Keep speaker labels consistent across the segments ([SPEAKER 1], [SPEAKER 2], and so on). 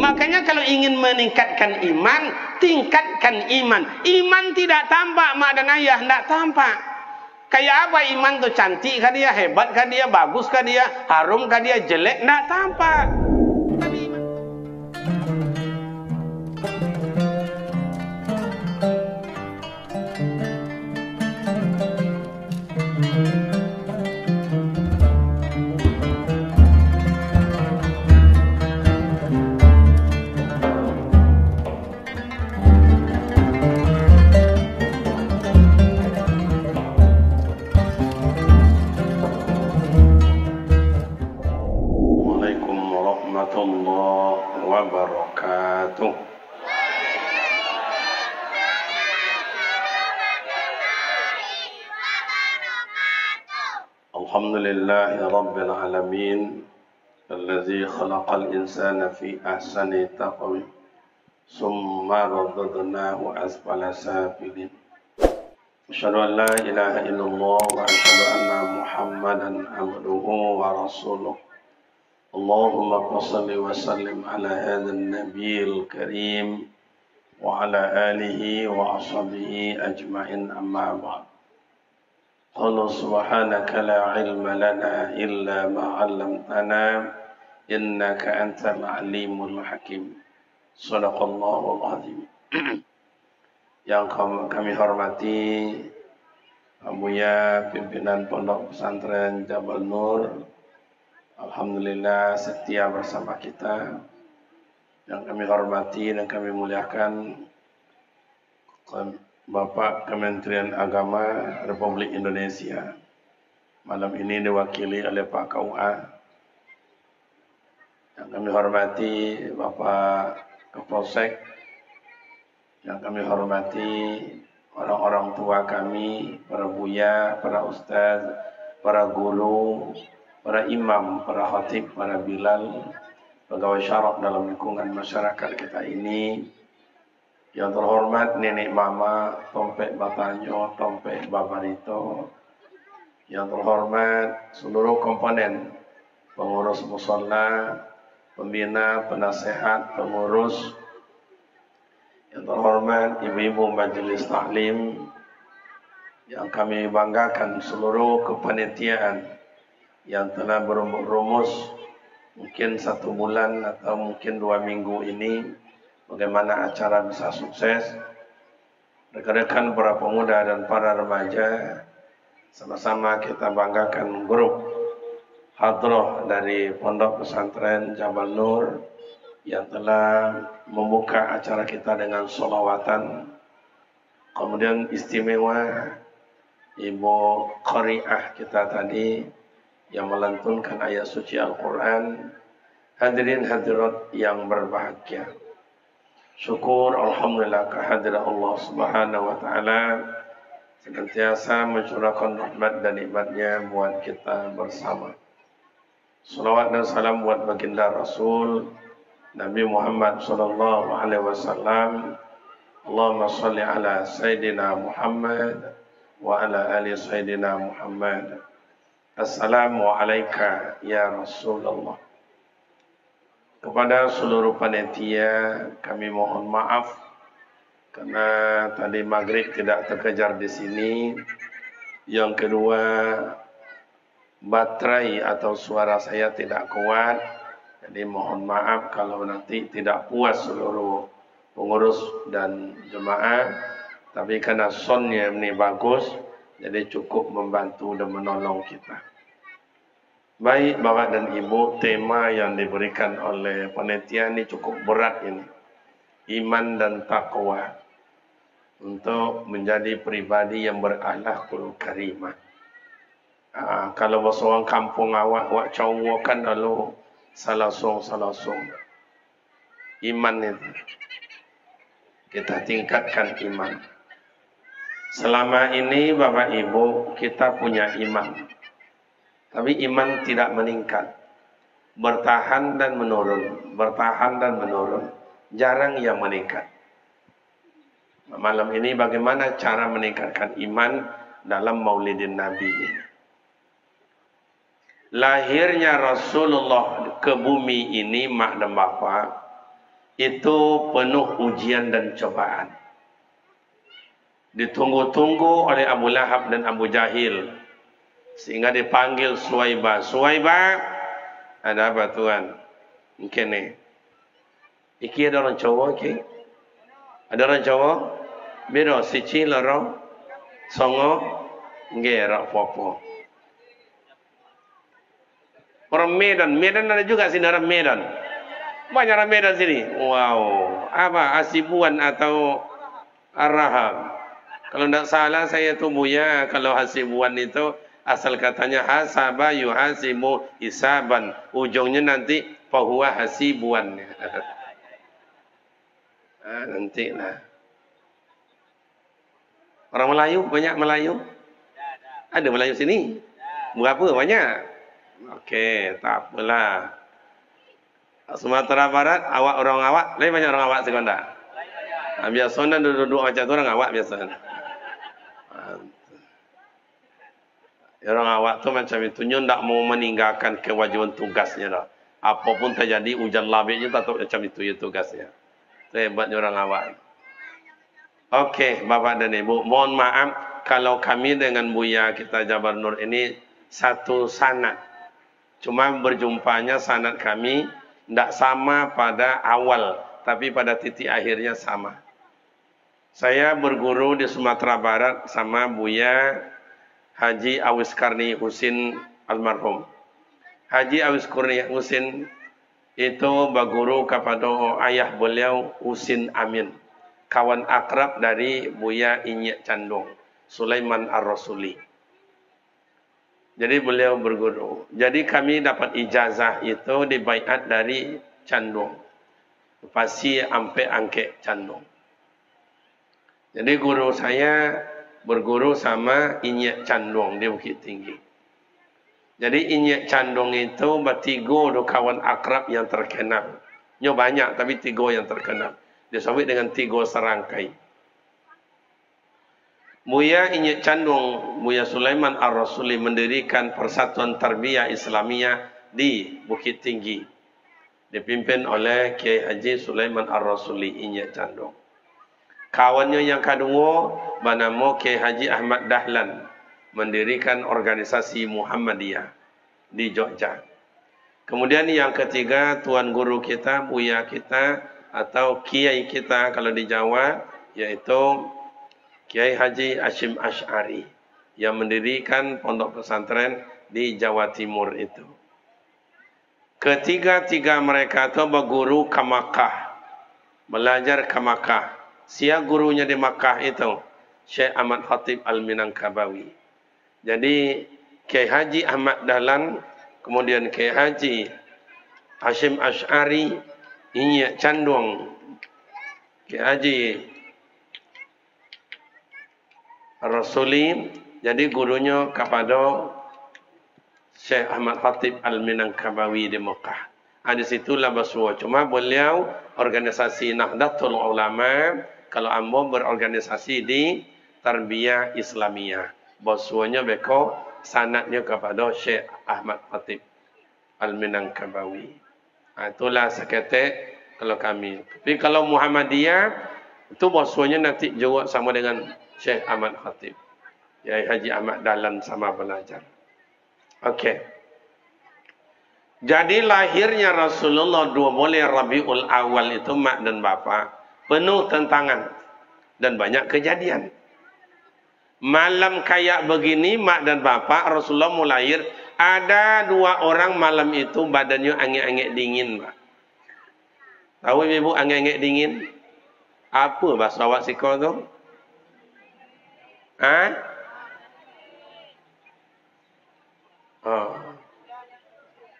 [SPEAKER 1] Makanya kalau ingin meningkatkan iman, tingkatkan iman. Iman tidak tampak, mak dan ayah, tidak tampak. Kayak apa iman tuh? Cantik kah dia, hebat kah dia, bagus kah dia, harum kah dia, jelek, tidak tampak. Tapi iman. Wabarakatuh. Alhamdulillahi Rabbil Alamin alladzi khalaqal insana fi ahsani taqwim summa radadnahu asfala safilin. Asyhadu an la ilaha illallah wa asyhadu anna Muhammadan abduhu wa rasuluh. Allahumma salli wa sallim ala hadzal nabiyil karim wa ala alihi wa ashabihi ajma'in, amma ba'd. Qala subhanaka la ilma lana illa ma 'allamtana innaka antal alimul hakim. Shadaqallahul azim. Yang kami hormati Buya pimpinan Pondok Pesantren Jabal Nur, alhamdulillah setia bersama kita. Yang kami hormati dan kami muliakan Bapak Kementerian Agama Republik Indonesia. Malam ini diwakili oleh Pak KUA. Yang kami hormati Bapak Kapolsek. Yang kami hormati orang-orang tua kami, para buya, para ustaz, para guru, para imam, para khatib, para bilal, pegawai syaraf dalam lingkungan masyarakat kita ini. Yang terhormat nenek mama, tompek batanyo, tompek babarito. Yang terhormat seluruh komponen, pengurus mushola, pembina, penasehat, pengurus. Yang terhormat ibu-ibu majelis taklim, yang kami banggakan seluruh kepanitiaan yang telah berumus mungkin 1 bulan atau mungkin 2 minggu ini, bagaimana acara bisa sukses. Rekan-rekan para pemuda dan para remaja, sama-sama kita banggakan grup hadroh dari Pondok Pesantren Jabal Nur yang telah membuka acara kita dengan sholawatan. Kemudian istimewa Ibu Qari'ah kita tadi yang melantunkan ayat suci Al-Quran. Hadirin hadirat yang berbahagia, syukur alhamdulillah kehadirat Allah Subhanahu wa taala senantiasa mencurahkan rahmat dan nikmatnya buat kita bersama. Salawat dan salam buat baginda Rasul Nabi Muhammad sallallahu alaihi wasallam. Allahumma shalli ala Sayyidina Muhammad wa ala ali Sayyidina Muhammad. Assalamu alayka ya Rasulullah. Kepada seluruh panitia kami mohon maaf karena tadi maghrib tidak terkejar di sini. Yang kedua, baterai atau suara saya tidak kuat. Jadi mohon maaf kalau nanti tidak puas seluruh pengurus dan jemaah. Tapi karena soundnya ini bagus, jadi cukup membantu dan menolong kita. Baik Bapak dan Ibu, tema yang diberikan oleh panitia ini cukup berat ini. Iman dan takwa untuk menjadi pribadi yang berakhlakul karimah. Kalau bahasa orang kampung awak cowok kan lalu salasong. Iman itu kita tingkatkan iman. Selama ini Bapak Ibu kita punya iman, tapi iman tidak meningkat, bertahan dan menurun, jarang yang meningkat. Malam ini bagaimana cara meningkatkan iman dalam Maulidin Nabi ini? Lahirnya Rasulullah ke bumi ini mak dan bapak itu penuh ujian dan cobaan. Ditunggu-tunggu oleh Abu Lahab dan Abu Jahil, sehingga dipanggil Suwaibah. Suwaibah, ada apa tuan? Mungkin ni. Iki ada orang cowok, iki? Ada orang cowok? Biro, sici, lorong, songo, ngerak, popo. Orang Medan, Medan ada juga sini orang Medan. Banyak orang Medan sini. Wow, apa Hasibuan atau Ar-Rahab? Kalau tidak salah saya tu Buya, kalau Hasibuan itu asal katanya hasaba yuhasibu hisaban. Ujungnya nanti fahuwa hasibuan. Nantilah. Orang Melayu, banyak Melayu? Ada Melayu sini? Berapa banyak? Okey, tak apalah. Sumatera Barat, awak orang awak, lebih banyak orang awak sekonda. Biasanya duduk-duduk macam tu orang awak biasa. Orang awak tu macam itu, dia tak mau meninggalkan kewajiban tugasnya dah. Apapun terjadi, hujan labiknya tak tahu macam itu ya tugasnya. Hebatnya orang awak. Okey, Bapak dan Ibu, mohon maaf kalau kami dengan Buya kita Jabar Nur ini satu sanad. Cuma berjumpanya sanad kami tidak sama pada awal, tapi pada titik akhirnya sama. Saya berguru di Sumatera Barat sama Buya Haji Awis Karni Husin almarhum. Haji Awis Karni Husin itu berguru kepada ayah beliau Husin Amin, kawan akrab dari Buya Inyek Candung, Sulaiman Ar-Rasuli. Jadi beliau berguru. Jadi kami dapat ijazah itu dibaiat dari Candung. Pasi ampe angke Candung. Jadi guru saya berguru sama Inyek Candung di Bukit Tinggi. Jadi Inyek Candung itu bertiga kawan akrab yang terkenal. Nyo banyak tapi tiga yang terkenal. Disebut dengan tiga serangkai. Buya Inyek Candung, Buya Sulaiman Ar-Rasuli mendirikan Persatuan Tarbiyah Islamiyah di Bukit Tinggi. Dipimpin oleh Kiai Haji Sulaiman Ar-Rasuli Inyek Candung. Kawannya yang kedua bernama Kiai Haji Ahmad Dahlan, mendirikan organisasi Muhammadiyah di Jogja. Kemudian yang ketiga, tuan guru kita, Buya kita atau Kiai kita kalau di Jawa, yaitu Kiai Haji Hashim Ash'ari yang mendirikan pondok pesantren di Jawa Timur itu. Ketiga-tiga mereka itu berguru ke Makkah, belajar ke Makkah. Siapa gurunya di Makkah itu? Syekh Ahmad Khatib Al-Minangkabawi. Jadi Kiai Haji Ahmad Dahlan, kemudian Kiai Haji Hashim Ash'ari, Inyek Candung, Kiai Haji Rasuli, jadi gurunya kepada Syekh Ahmad Khatib Al-Minangkabawi di Mekah. Di situlah bersuara. Cuma beliau organisasi Nahdlatul Ulama, kalau ambo berorganisasi di Tarbiyah Islamiyah. Bersuaranya beko sanadnya kepada Syekh Ahmad Khatib Al-Minangkabawi. Itulah seketik kalau kami. Tapi kalau Muhammadiyah itu bersuaranya nanti juga sama dengan Syekh Ahmad Khatib. Kiai Haji Ahmad Dahlan sama belajar. Okey. Jadi lahirnya Rasulullah 2 bulan Rabiul Awal itu mak dan bapa penuh tentangan dan banyak kejadian. Malam kayak begini mak dan bapa Rasulullah mau lahir, ada 2 orang malam itu badannya angin-angin dingin, Pak. Tahu Ibu angin-angin dingin? Apa bahasa awak siko tu?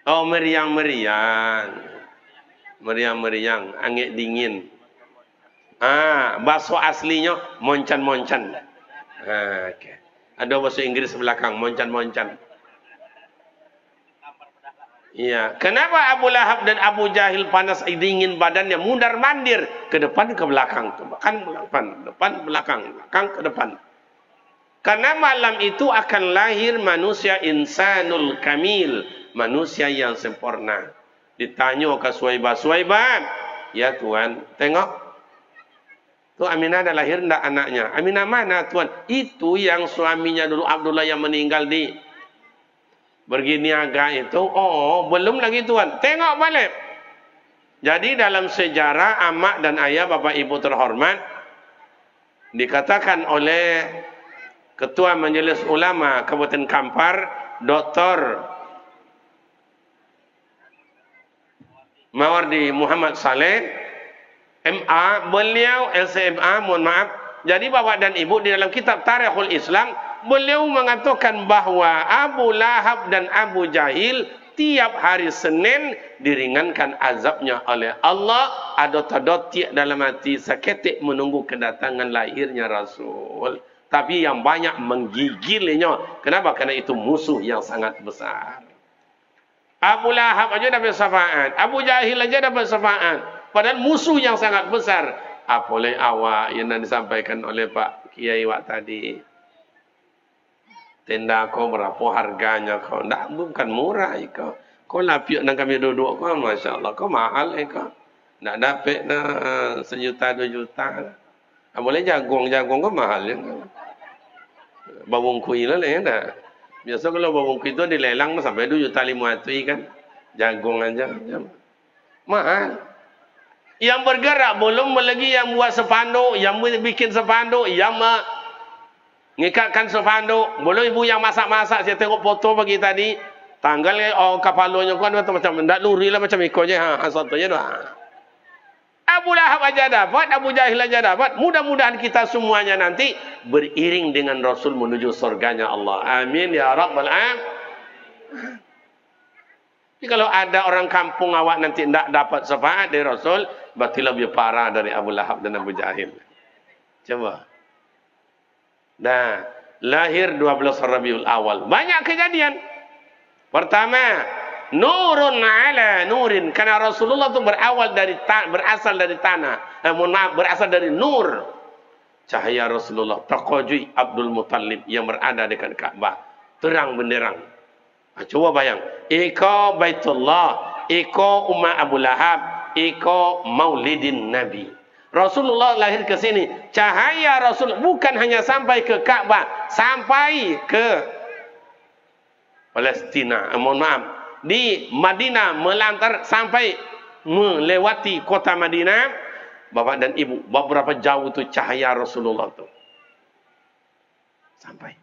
[SPEAKER 1] Oh, meriang-meriang. Meriang-meriang, angin dingin. Bahasa aslinya moncan-moncan. Okay. Ada bahasa Inggris belakang, moncan-moncan. Iya. Kenapa Abu Lahab dan Abu Jahil panas dingin badannya mundar mandir ke depan ke belakang, kan depan belakang ke depan. Karena malam itu akan lahir manusia insanul kamil, manusia yang sempurna. Ditanya ke Suwaibah, Suwaibah, Ya Tuan, tengok. Tu Aminah dah lahir ndak anaknya. Aminah mana Tuan? Itu yang suaminya dulu Abdullah yang meninggal di Berginiaga itu. Oh, belum lagi Tuan. Tengok balik. Jadi dalam sejarah amak dan ayah Bapak Ibu terhormat, dikatakan oleh Ketua Majelis Ulama Kabupaten Kampar, Dr. Mawardi Muhammad Saleh, MA, beliau LCMA, mohon maaf. Jadi Bapak dan Ibu di dalam kitab Tarikhul Islam, beliau mengatakan bahawa Abu Lahab dan Abu Jahil tiap hari Senin diringankan azabnya oleh Allah. Ada tadotiak dalam hati seketik menunggu kedatangan lahirnya Rasul. Tapi yang banyak menggigilnya. Kenapa? Karena itu musuh yang sangat besar. Abu Lahab aja dapat syafaat, Abu Jahil aja dapat syafaat. Padahal musuh yang sangat besar. Apalagi awak yang disampaikan oleh Pak Kiai Wak tadi. Tenda kau berapa harganya kau? Tak, bukan murah kau. Kau lapiak dan kami duduk kau, Masya Allah. Kau mahal kau. Tak dapat sejuta, 2 juta. Boleh jagung kau mahal ya. Bawang kui lah dah. Biasa kalau bawang kui itu dilelang sampai 2.500.000 kan. Jagung aja. Mahal. Yang bergerak belum lagi yang buat sepanduk, yang bikin sepanduk, yang ngikatkan sepanduk. Belum ibu yang masak-masak. Saya tengok foto pagi tadi. Tanggal kapalnya kan macam tak luri lah macam ikonnya. Satunya dah. Abu Lahab aja dapat, Abu Jahil aja dapat. Mudah-mudahan kita semuanya nanti beriring dengan Rasul menuju surganya Allah. Amin ya Rabbal Alamin. Jadi kalau ada orang kampung awak nanti tidak dapat syafaat dari Rasul, berarti lebih parah dari Abu Lahab dan Abu Jahil. Coba. Nah, lahir 12 Rabiul Awal. Banyak kejadian. Pertama, nurun ala nurin. Karena Rasulullah itu berasal dari tanah. Berasal dari nur. Cahaya Rasulullah. Taqajui Abdul Muttalib yang berada dekat Ka'bah. Terang benderang. Coba bayang. Iko Baitullah. Iko Umma Abu Lahab. Iko Maulidin Nabi. Rasulullah lahir ke sini. Cahaya Rasul bukan hanya sampai ke Ka'bah. Sampai ke Palestina. Mohon maaf. Di Madinah melantar sampai melewati kota Madinah. Bapak dan Ibu, beberapa jauh itu cahaya Rasulullah itu sampai.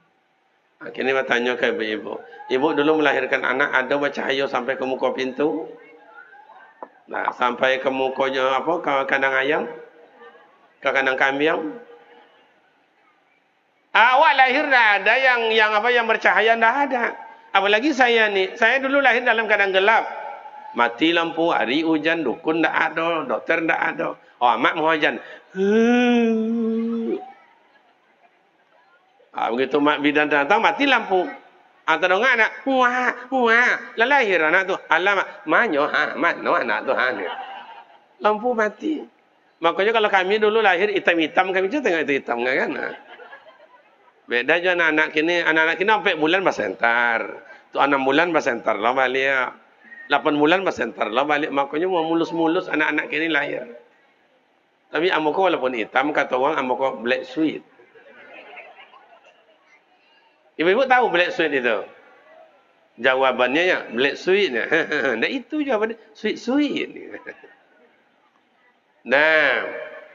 [SPEAKER 1] Kini bertanya ke ibu, ibu dulu melahirkan anak ada cahaya sampai ke muka pintu? Nah, sampai ke mukanya apa? Ke kandang ayam? Ke kandang kambing? Awak lahir dah ada yang bercahaya dah ada. Apalagi saya ni, saya dulu lahir dalam keadaan gelap. Mati lampu, hari hujan, dukun tak ada, doktor tak ada. Oh, amat mau hujan. Begitu mak bidan datang, mati lampu. Atau dong anak, wah, lahir anak tu. Alamak, manyo, mano anak tu. Lampu mati. Makanya kalau kami dulu lahir hitam-hitam, kami juga tengok hitam kan. Beda je anak-anak kini sampai bulan basentar. Tu 6 bulan basentar lah balik. 8 bulan basentar lah balik. Makanya mau mulus-mulus anak-anak kini lahir. Tapi amoko walaupun hitam, kata orang amoko black sweet. Ibu-ibu tahu black sweet itu? Jawabannya ya, black sweet. Nah itu jawabannya, sweet-sweet. Nah,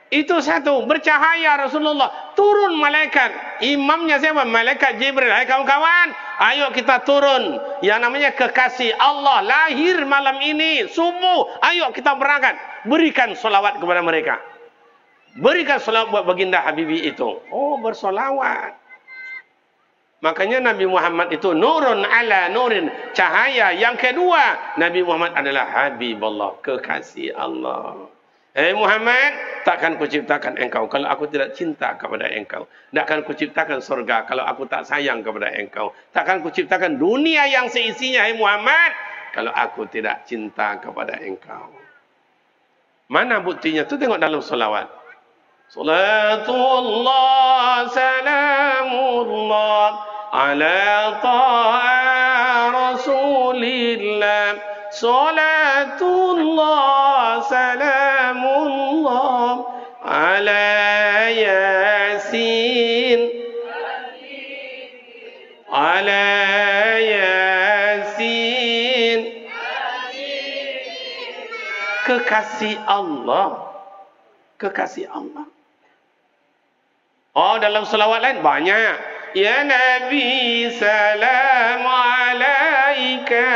[SPEAKER 1] itu satu, bercahaya Rasulullah. Turun malaikat. Imamnya siapa? Malaikat Jibril. Hai kawan-kawan, ayo kita turun. Yang namanya kekasih Allah lahir malam ini, subuh. Ayo kita berangkat. Berikan solawat kepada mereka. Berikan solawat buat baginda Habibi itu. Oh, bersolawat. Makanya Nabi Muhammad itu nurun ala nurin. Cahaya. Yang kedua, Nabi Muhammad adalah Habibullah. Kekasih Allah. Muhammad, takkan kuciptakan engkau kalau aku tidak cinta kepada engkau. Takkan kuciptakan surga kalau aku tak sayang kepada engkau. Takkan kuciptakan dunia yang seisinya, Muhammad, kalau aku tidak cinta kepada engkau. Mana buktinya? Tu tengok dalam solawat. Salatullah salamullah ala ta'a Rasulillah. Salatullah salamullah ala yasin ala yasin. Kekasih Allah. Kekasih Allah. Oh, dalam selawat lain banyak. Ya Nabi salam alaika,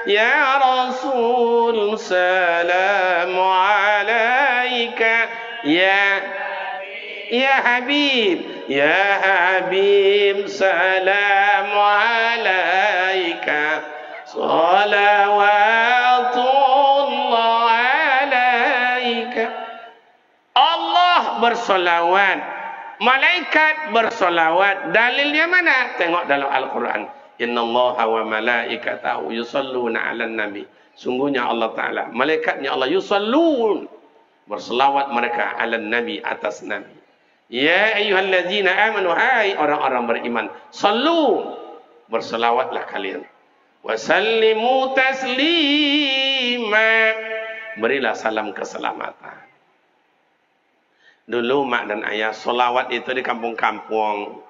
[SPEAKER 1] ya Rasul salam alaika, ya Habib, ya Habib salam alaika, salawatullah alaika. Allah bersolawat, malaikat bersolawat. Dalilnya mana? Tengok dalam Al-Quran. Innallaha wa malaikatahu yusalluna 'alan nabi. Sungguhnya Allah Ta'ala, malaikatnya Allah yusallun, berselawat mereka 'alan nabi, atas nabi. Ya ayyuhallazina amanu, hai orang-orang beriman, sallu, berselawatlah kalian. Wa sallimu taslima, berilah salam keselamatan. Dulu mak dan ayah solawat itu di kampung-kampung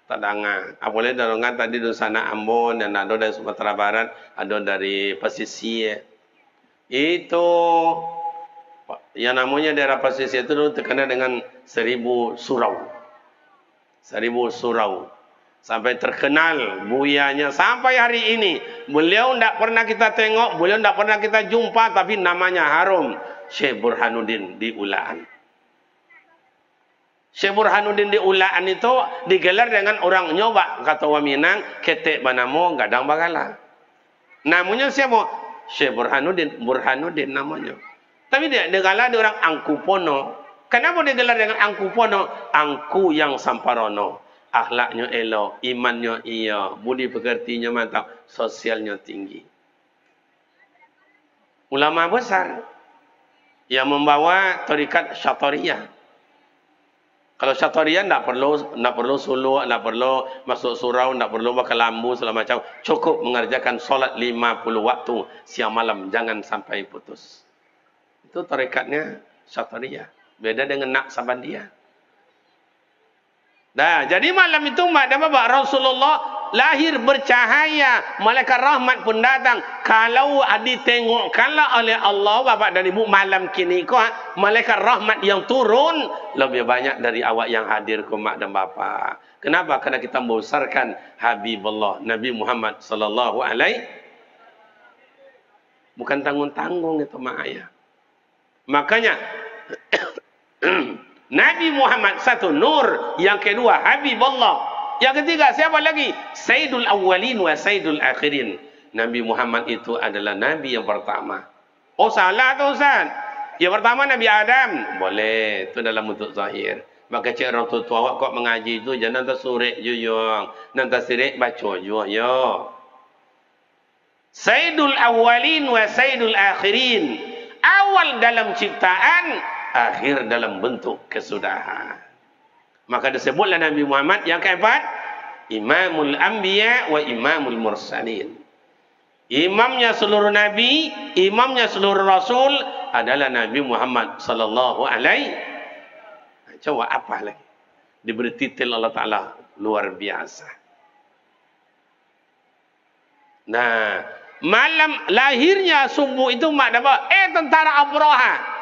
[SPEAKER 1] tak dengar. Apalagi dorongan tadi di sana Ambon, dan ada dari Sumatera Barat, ada dari pesisir. Itu yang namanya daerah pesisir itu dulu terkenal dengan 1000 surau. 1000 surau. Sampai terkenal buyanya sampai hari ini. Beliau tidak pernah kita tengok, beliau tidak pernah kita jumpa, tapi namanya harum. Syekh Burhanuddin di Ulaan. Syekh Burhanuddin di Ulaan itu digelar dengan orang nyoba, kata orang Minang, ketek banamo gadang bagala. Namanya siapa? Syekh Burhanuddin, Burhanuddin namanya. Tapi dia digelar di orang Angkupono. Kenapa digelar dengan Angkupono? Angku yang samparono, akhlaknya elok, imannya iya, budi pekertinya mantap, sosialnya tinggi. Ulama besar yang membawa tarikat Syatariyah. Kalau Syatariyah tidak perlu suluk, tidak perlu masuk surau, tidak perlu pakai lambu segala macam. Cukup mengerjakan solat 50 waktu siang malam, jangan sampai putus. Itu tarikatnya Syatariyah. Beda dengan Naqsabandiyah. Nah, jadi malam itu mak dan bapak Rasulullah lahir bercahaya, malaikat rahmat pun datang. Kalau ditengokkanlah oleh Allah bapak dan ibu malam kini ko, malaikat rahmat yang turun lebih banyak dari awak yang hadir ko mak dan bapak. Kenapa? Karena kita membesarkan Habibullah Nabi Muhammad sallallahu alaihi. Bukan tanggung-tanggung itu mak ayah. Makanya Nabi Muhammad satu nur, yang kedua Habibullah, yang ketiga siapa lagi? Sayyidul Awwalin wa Sayyidul Akhirin. Nabi Muhammad itu adalah Nabi yang pertama. Oh salah tu Ustaz. Yang pertama Nabi Adam. Boleh, itu dalam bentuk zahir. Maka cik orang tua awak kok mengaji itu jangan tersurik juyung, nanti sirik baca juga yo. Sayyidul Awwalin wa Sayyidul Akhirin. Awal dalam ciptaan, akhir dalam bentuk kesudahan. Maka disebutlah Nabi Muhammad yang keempat, Imamul Anbiya wa Imamul Mursalin. Imamnya seluruh nabi, imamnya seluruh rasul adalah Nabi Muhammad sallallahu alaihi. Coba apa lagi? Diberi titel Allah Taala luar biasa. Nah, malam lahirnya subuh itu mak dapat tentara Abraha.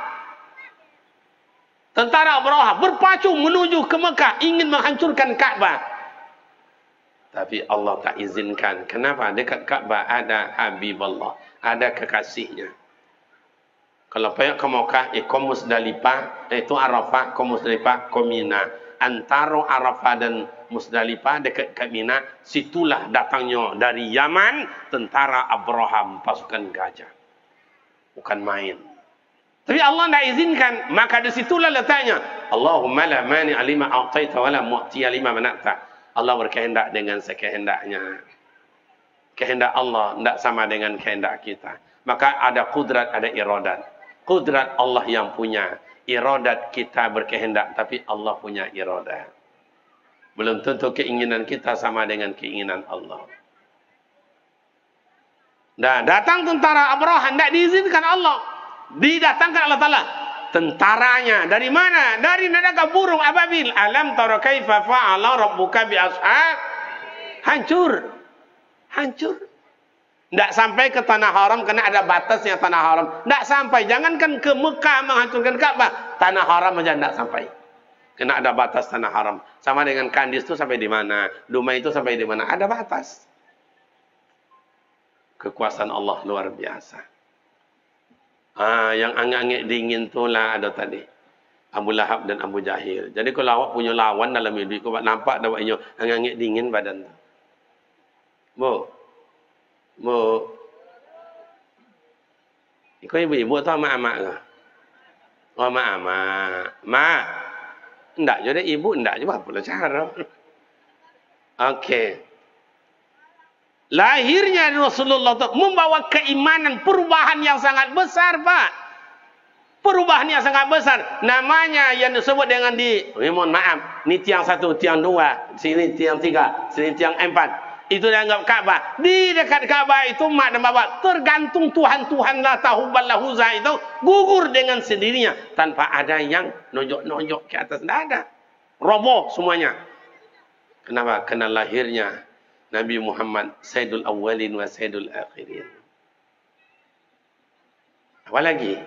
[SPEAKER 1] Tentara Abraha berpacu menuju ke Mekah, ingin menghancurkan Ka'bah. Tapi Allah tak izinkan. Kenapa? Dekat Ka'bah ada Habibullah, ada kekasihnya. Kalau payah ke Mekah, ke Musdalifah, itu Arafah, ke Musdalifah, ke Mina. Antara Arafah dan Musdalifah dekat ke Mina, situlah datangnya dari Yaman tentara Abraham, pasukan gajah. Bukan main. Tapi Allah tidak izinkan, maka di situlah letaknya. Allahumma la mani alima a'taita wa la mu'tiya lima mana'ta. Allah berkehendak dengan sekehendaknya. Kehendak Allah tidak sama dengan kehendak kita. Maka ada kudrat, ada iradat. Kudrat Allah yang punya. Iradat kita berkehendak, tapi Allah punya iradat. Belum tentu keinginan kita sama dengan keinginan Allah. Nah, datang tentara Abraha, tidak diizinkan Allah. Didatangkan Allah Ta'ala. tentaranya. Dari mana? Dari neraka burung ababil. Alam tara kaifa fa'ala rabbuka bi ashab. Hancur. Hancur. Tidak sampai ke tanah haram karena ada batasnya tanah haram. Tidak sampai. Jangankan ke Mekah menghancurkan Ka'bah. Tanah haram saja tidak sampai. Karena ada batas tanah haram. Sama dengan Kandis itu sampai di mana? Dumai itu sampai di mana? Ada batas. Kekuasaan Allah luar biasa. Yang angin-angin dingin itulah ada tadi. Abu Lahab dan Abu Jahil. Jadi kalau awak punya lawan dalam hidup, kau nampak dah awaknya angin-angin dingin badan tu. Bu. Kau ibu-ibu atau mak-mak ke? Oh, mak-mak. Mak. Enggak jadi ibu, enggak juga pula cara. Okey. Lahirnya Rasulullah itu membawa keimanan, perubahan yang sangat besar, Pak. Perubahan yang sangat besar. Namanya yang disebut dengan mohon maaf, ni tiang 1, tiang 2, sini tiang 3, sini tiang 4. Itu dianggap Ka'bah. Di dekat Ka'bah itu mak dan bapak tergantung Tuhan lah tahu balahuzah itu gugur dengan sendirinya tanpa ada yang nonjok-nonjok ke atas. Tidak ada. Roboh semuanya. Kenapa? Karena lahirnya Nabi Muhammad Sayyidul Awwalin wa Sayyidul Akhirin. Apalagi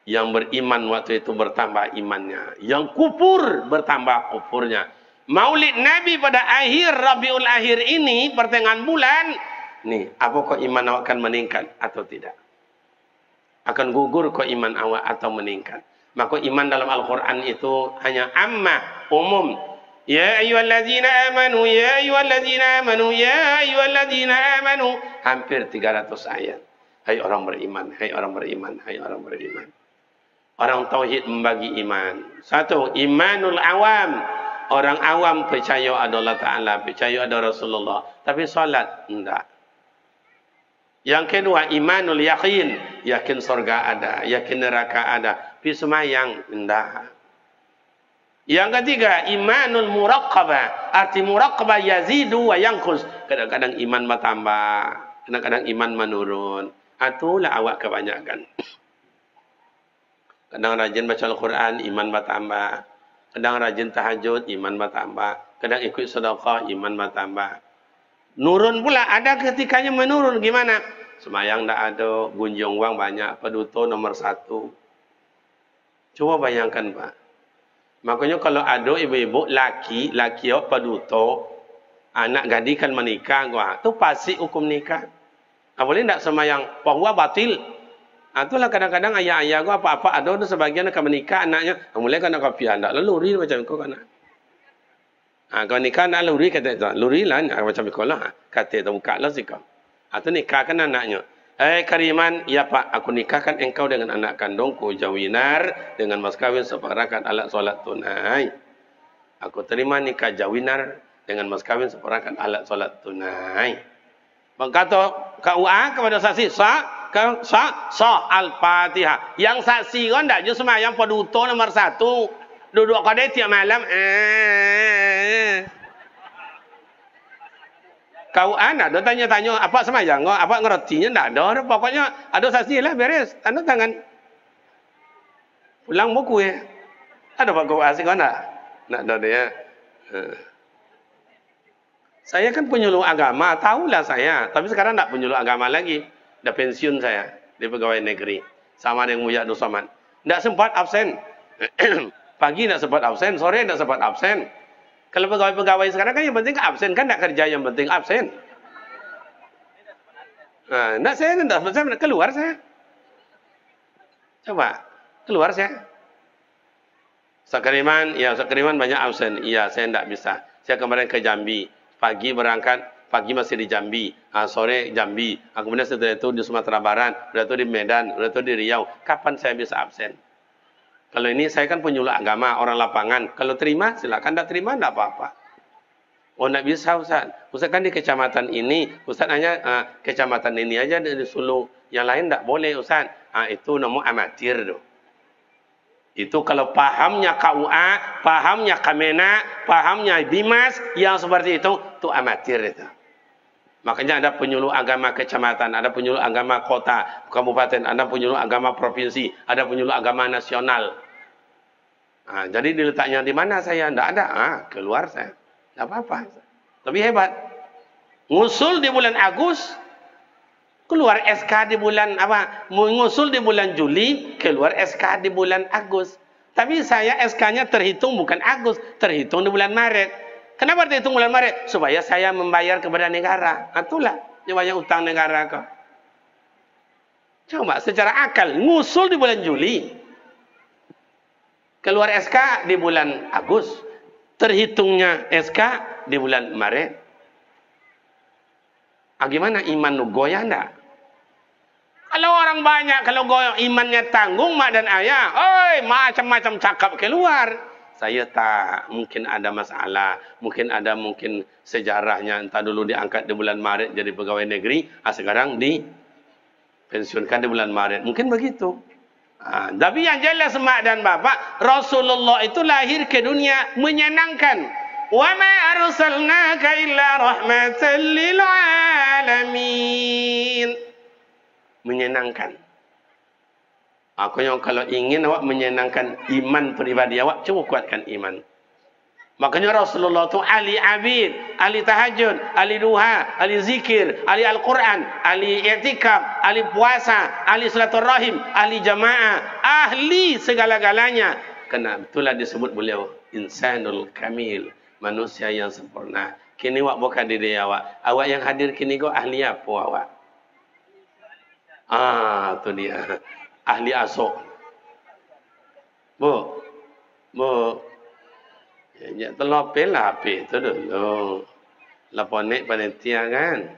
[SPEAKER 1] yang beriman waktu itu bertambah imannya, yang kufur bertambah kufurnya. Maulid Nabi pada akhir Rabiul Akhir ini pertengahan bulan, nih, apakah iman awak akan meningkat atau tidak? Akan gugur kok iman awak atau meningkat? Maka iman dalam Al-Quran itu hanya ammah, umum. Ya ayyuhalladzina amanu, ya ayyuhalladzina amanu, ya ayyuhalladzina amanu. Hampir 300 ayat. Hai orang beriman, hai orang beriman, hai orang beriman. Orang tauhid membagi iman. Satu, imanul awam. Orang awam percaya ada Allah Ta'ala, percaya ada Rasulullah. Tapi solat, enggak. Yang kedua, imanul yakin. Yakin surga ada, yakin neraka ada. Tapi semayang, enggak. Yang ketiga, imanul muraqabah. Arti muraqabah yazidu wa yanqus. Kadang-kadang iman bertambah, kadang-kadang iman menurun. Itulah awak kebanyakan. Kadang rajin baca Al-Quran, iman bertambah. Kadang rajin tahajud, iman bertambah. Kadang ikut sedekah, iman bertambah. Nurun pula, ada ketikanya menurun. Gimana? Semayang tak ada, gunjung wang banyak, peduto nomor 1. Coba bayangkan, Pak. Makanya kalau ada ibu-ibu, laki peduto, anak gadikan menikah, itu pasti hukum nikah. Boleh tak semayang? Bahwa batil. Itulah kadang-kadang ayah-ayah gua apa-apa ada sebagian akan menikah anaknya. Mulai kan nak kopi anak luri macam kau kan. Kau nikah anak luri kata itu. Luri lah macam kau lah. Kata itu buka lah sih kau. Atau nikahkan anaknya. Kariman, ya Pak, aku nikahkan engkau dengan anak kandungku Jawinar dengan mas kawin seperangkat alat solat tunai. Aku terima nikah Jawinar dengan mas kawin seperangkat alat solat tunai. Berkata KUA kepada saksi sah Al-Fatihah. Yang saksi kan tak je semayang peduto nomor 1. Duduk kadai tiap malam. KUA nak ada tanya-tanya apa semayang, apa ngertinya tak ada. Pokoknya ada saksi lah beres. Tanda tangan. Pulang buku ya. Ada Pak KUA sih kan tak? Nak ada dia. Saya kan penyuluh agama, tahulah saya. Tapi sekarang tak penyuluh agama lagi. Dah pensiun saya di pegawai negeri. Sama dengan Buya Abdul Somad. Tak sempat absen. Pagi tak sempat absen, sore tak sempat absen. Kalau pegawai-pegawai sekarang kan yang penting absen. Kan tak kerja yang penting absen. Tak saya tak absen, keluar saya. Coba, keluar saya. Sekeriman, ya sekeriman banyak absen. Iya, saya tak bisa. Saya kemarin ke Jambi. Pagi berangkat, pagi masih di Jambi, sore Jambi, kemudian setelah itu di Sumatera Barat, setelah itu di Medan, setelah itu di Riau. Kapan saya bisa absen? Kalau ini saya kan penyuluh agama, orang lapangan. Kalau terima, silakan. Tak terima, tak apa-apa. Oh, tak bisa Ustaz. Ustaz kan di kecamatan ini, Ustaz hanya kecamatan ini aja di Sulu. Yang lain tak boleh Ustaz. Itu nama amatir tu. Itu kalau pahamnya KUA, pahamnya Kamena, pahamnya Bimas yang seperti itu amatir itu. Makanya ada penyuluh agama kecamatan, ada penyuluh agama kota, kabupaten, ada penyuluh agama provinsi, ada penyuluh agama nasional. Jadi diletaknya di mana saya? Tidak ada. Keluar saya. Tidak apa-apa. Tapi hebat. Ngusul di bulan Agustus, keluar SK di bulan apa? Ngusul di bulan Juli, keluar SK di bulan Agustus. Tapi saya SK-nya terhitung bukan Agustus, terhitung di bulan Maret. Kenapa terhitung bulan Maret? Supaya saya membayar kepada negara. Itulah dia banyak utang negara kau. Coba secara akal ngusul di bulan Juli, keluar SK di bulan Agustus, terhitungnya SK di bulan Maret. Gimana iman lu goyah enggak? Kalau orang banyak, kalau goyah imannya tanggung mak dan ayah, oi macam-macam cakap keluar. Saya tak, mungkin ada masalah, mungkin sejarahnya entah dulu diangkat di bulan Maret jadi pegawai negeri, sekarang dipensiunkan di bulan Maret. Mungkin begitu. Tapi yang jelas mak dan bapak, Rasulullah itu lahir ke dunia menyenangkan. Wa ma arsalnaka illa rahmatan lil alamin. Menyenangkan. Kalau ingin awak menyenangkan iman pribadi awak, cuba kuatkan iman. Makanya Rasulullah itu ahli abid, ahli tahajud, ahli duha, ahli zikir, ahli Al-Quran, ahli i'tikaf, ahli puasa, ahli silaturahim, ahli jamaah, ahli segala-galanya. Karena itulah disebut beliau insanul kamil, manusia yang sempurna. Kini awak bukan diri awak. Awak yang hadir kini kau ahli apa awak? Itu dia. Ahli asok. Bu. Ya, terlopel lah api itu dulu. Laponek panitia kan.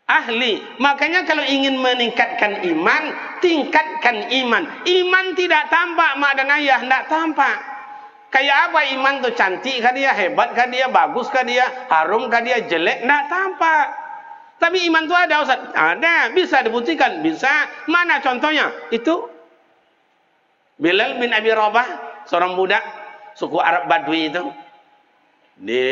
[SPEAKER 1] Ahli. Makanya kalau ingin meningkatkan iman, tingkatkan iman. Iman tidak tampak mak dan ayah, tidak tampak. Kayak apa iman tu cantik kah dia, hebat kah dia, bagus kah dia, harum kah dia, jelek, tidak tampak. Tapi iman tu ada Ustaz. Ada, bisa dibuktikan, bisa. Mana contohnya? Itu Bilal bin Abi Rabah, seorang budak suku Arab Badui itu. Di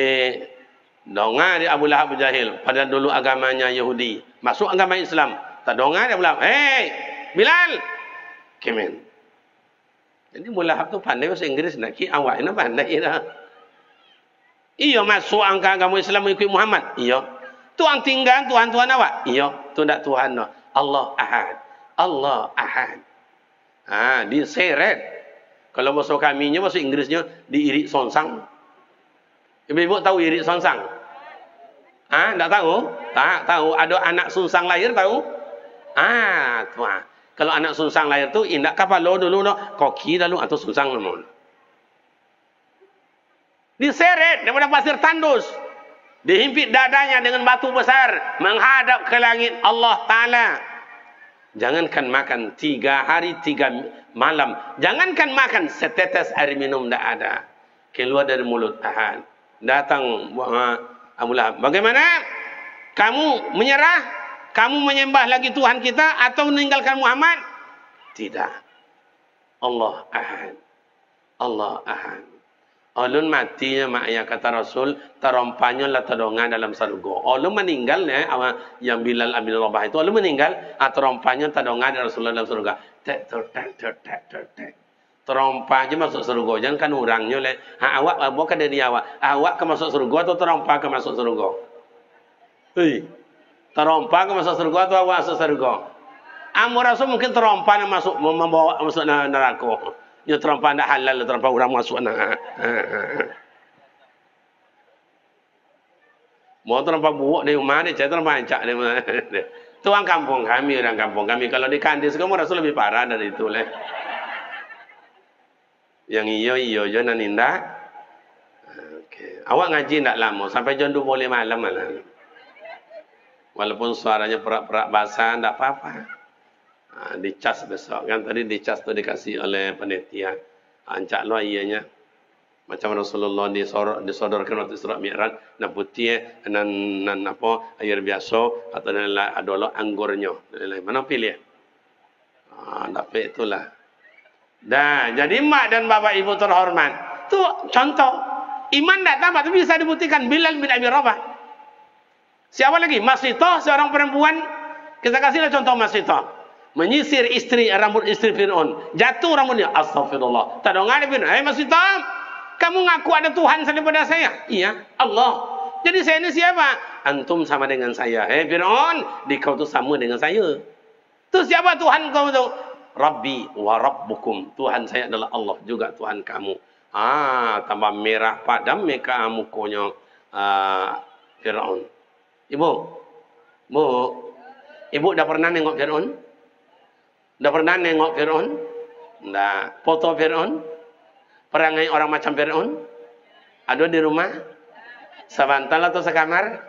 [SPEAKER 1] donga di Abu Lahab Abu Jahil, pada dulu agamanya Yahudi, masuk agama Islam. Tak donga dia bilang, "Hey, Bilal, kemen." Jadi Abu Lahab tu pandai bahasa Inggris nak ki awak ini pandai dah. Iya masuk agama Islam mengikut Muhammad. Iya. Tuhan tinggal, Tuhan awak? Iya, tu tak Tuhan. No. Allah Ahad. Allah Ahad. Diseret. Kalau bahasa kaminya, bahasa Inggrisnya, diirik sonsang. Ibu-ibu tahu irik sonsang? Tak tahu? Tak tahu. Ada anak sonsang lahir, tahu? Tuhan. Kalau anak sonsang lahir tu, indak kapalo dulu, no. Koki dulu, atau sonsang namun. Diseret daripada pasir tandus. Dihimpit dadanya dengan batu besar, menghadap ke langit Allah Ta'ala. Jangankan makan 3 hari 3 malam. Jangankan makan setetes air minum tidak ada. Keluar dari mulut Ahad. Datang Abu Lahab. Bagaimana? Kamu menyerah? Kamu menyembah lagi Tuhan kita atau meninggalkan Muhammad? Tidak. Allah Ahad. Allah Ahad. Ulun matinya mak ayah kata Rasul, terompanya lah terdonga dalam surga. Ulun meninggal yang Bilal bin Rabah itu, ulun meninggal, terompanya terdonga dalam Rasulullah dalam surga. Terompanya masuk surga, jangan kan orangnya le. Awak bukan dari awak. Awak ke masuk surga atau terompa ke masuk surga? Terompa ke masuk surga atau awak masuk surga? Amor Rasul mungkin terompa masuk membawa masuk neraka. Dia terompa tidak halal, terompa orang masuk nak. Mau terompa buuk di rumah dia, saya terompa ancak dia. Itu orang kampung kami, orang kampung kami. Kalau di Kandis, kamu Rasul lebih parah dari itu leh. Yang iyo je nan indah. Okay. Awak ngaji tidak lama, sampai jam 2 boleh malam malah. Walaupun suaranya perak-perak basah, tidak apa-apa. Dicas besok kan, tadi dicas tu dikasih oleh panitia. Ancak lo ianya macam Rasulullah disodorkan waktu Isra Mi'raj, nan putih nan apa air biasa atau nan adalah anggurnya. Mana pilih? Dapat itulah. Dah, jadi mak dan bapak ibu terhormat. Tu contoh.
[SPEAKER 2] Iman tak tambah, tapi bisa dibuktikan. Bilal bin Abi Rabah. Siapa lagi? Masitoh, seorang perempuan. Kita kasihlah contoh Masitoh. Menyisir istri, rambut istri Fir'aun. Jatuh rambutnya. Astagfirullah. Tak ada ngada Fir'aun. Masitoh, kamu ngaku ada Tuhan daripada saya? Iya, Allah. Jadi saya ini siapa? Antum sama dengan saya. Fir'aun, kau tu sama dengan saya. Tu siapa Tuhan kau tu? Rabbi wa Rabbukum. Tuhan saya adalah Allah, juga Tuhan kamu. Tambah merah padam muka mukanya Fir'aun. Ibu dah pernah nengok Fir'aun? Dah pernah nengok Fir'aun? Dah foto Fir'aun? Perangai orang macam Fir'aun? Ada di rumah? Sebantal atau sekamar?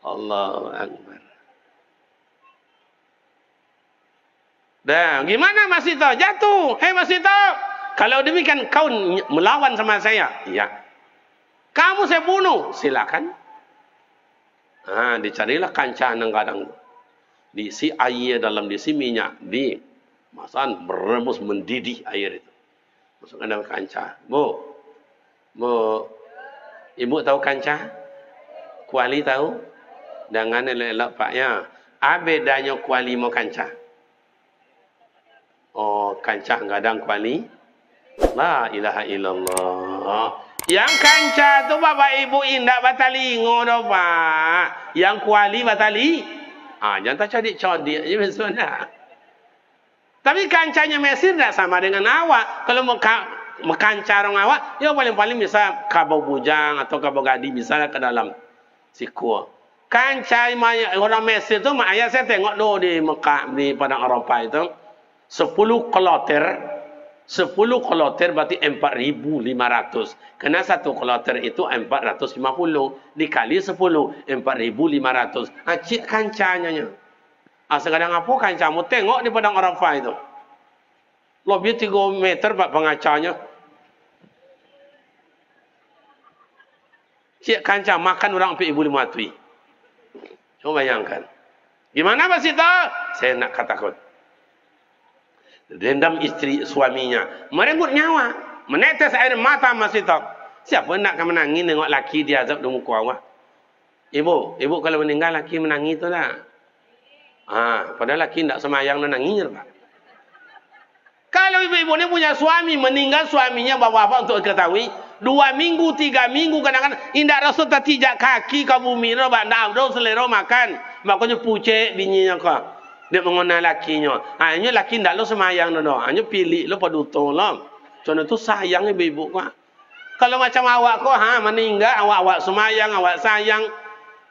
[SPEAKER 2] Allahu Akbar. Dah, gimana Masito? Jatuh. Masito, kalau demikian kau melawan sama saya? Iya. Kamu saya bunuh? Silakan. Dicarilah kancah kadang diisi air dalam, diisi minyak, di masan berebus mendidih air itu. Masukkan dalam kancah. Bu, ibu tahu kancah? Kuali tahu? Dengan elok paknya. Bedanya kuali mau kancah? Kancah gadang kuali. La ilaha illallah. Yang kancah tu bapak ibu indak batali ngono pak. Yang kuali batali. Jangan tak cadik-cadik je sebenarnya. Tapi kancahnya Mesir tak sama dengan awak. Kalau mau kancah orang awak, ya paling-paling bisa kabau bujang atau kabau gadi bisa ke dalam siku. Kancah orang Mesir tu ayah saya tengok dulu di Mekah, di Padang Arafah itu. 10 kloter berarti 4.500. Karena satu kloter itu 450 dikali 10 4.500. Cik kancanya. Sekarang apa kancamu tengok di Padang Arafah itu. Lebih 3 meter pak pengacanya. Cik kancah makan orang 4.500. Coba bayangkan. Gimana Mas itu? Saya nak katakan. Dendam istri suaminya, merenggut nyawa, menetes air mata masih tak. Siapa nak menangis tengok laki dia azab di muka awak? Ibu kalau meninggal laki menangis tu lah. Padahal laki tidak semayang dan nangis pak. Kalau ibu-ibu ni punya suami meninggal, suaminya bapak-bapak untuk ketahui 2 minggu, 3 minggu kadang-kadang indak rasa tertijak kaki ke bumi tu, pak ndak ada selera makan, makanya pucet bininya kau. Dia mengenal lakinya. Hanya laki tidak lo semayang no. Hanya pilih lo pada utang lo. Contoh tu sayang ibu-ibu kau. Kalau macam awak kau, meninggal awak semayang, awak sayang,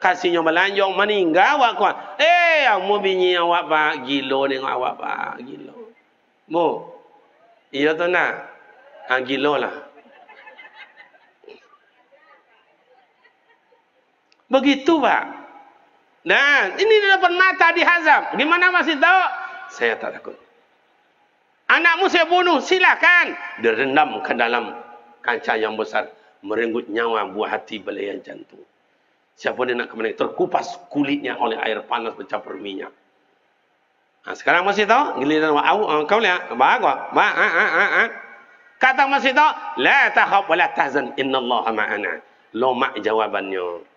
[SPEAKER 2] kasihnya belanjong, meninggal awak kau. Kamu bini awak pak gilo dengan awak pak gilo. Bu, iya tu nak, gilo lah. Begitu pak. Nah, ini di depan mata dihazab. Gimana masih tahu? Saya tak takut. Anakmu saya bunuh, silakan. Direndam ke dalam kancah yang besar, merenggut nyawa, buah hati, belayan jantung. Siapa dia nak kemana? Terkupas kulitnya oleh air panas bercampur minyak. Sekarang masih tahu? Giliran kau lihat, kata masih tahu, la tahab wa la tahzan, innallaha ma'ana. Lomak jawabannya.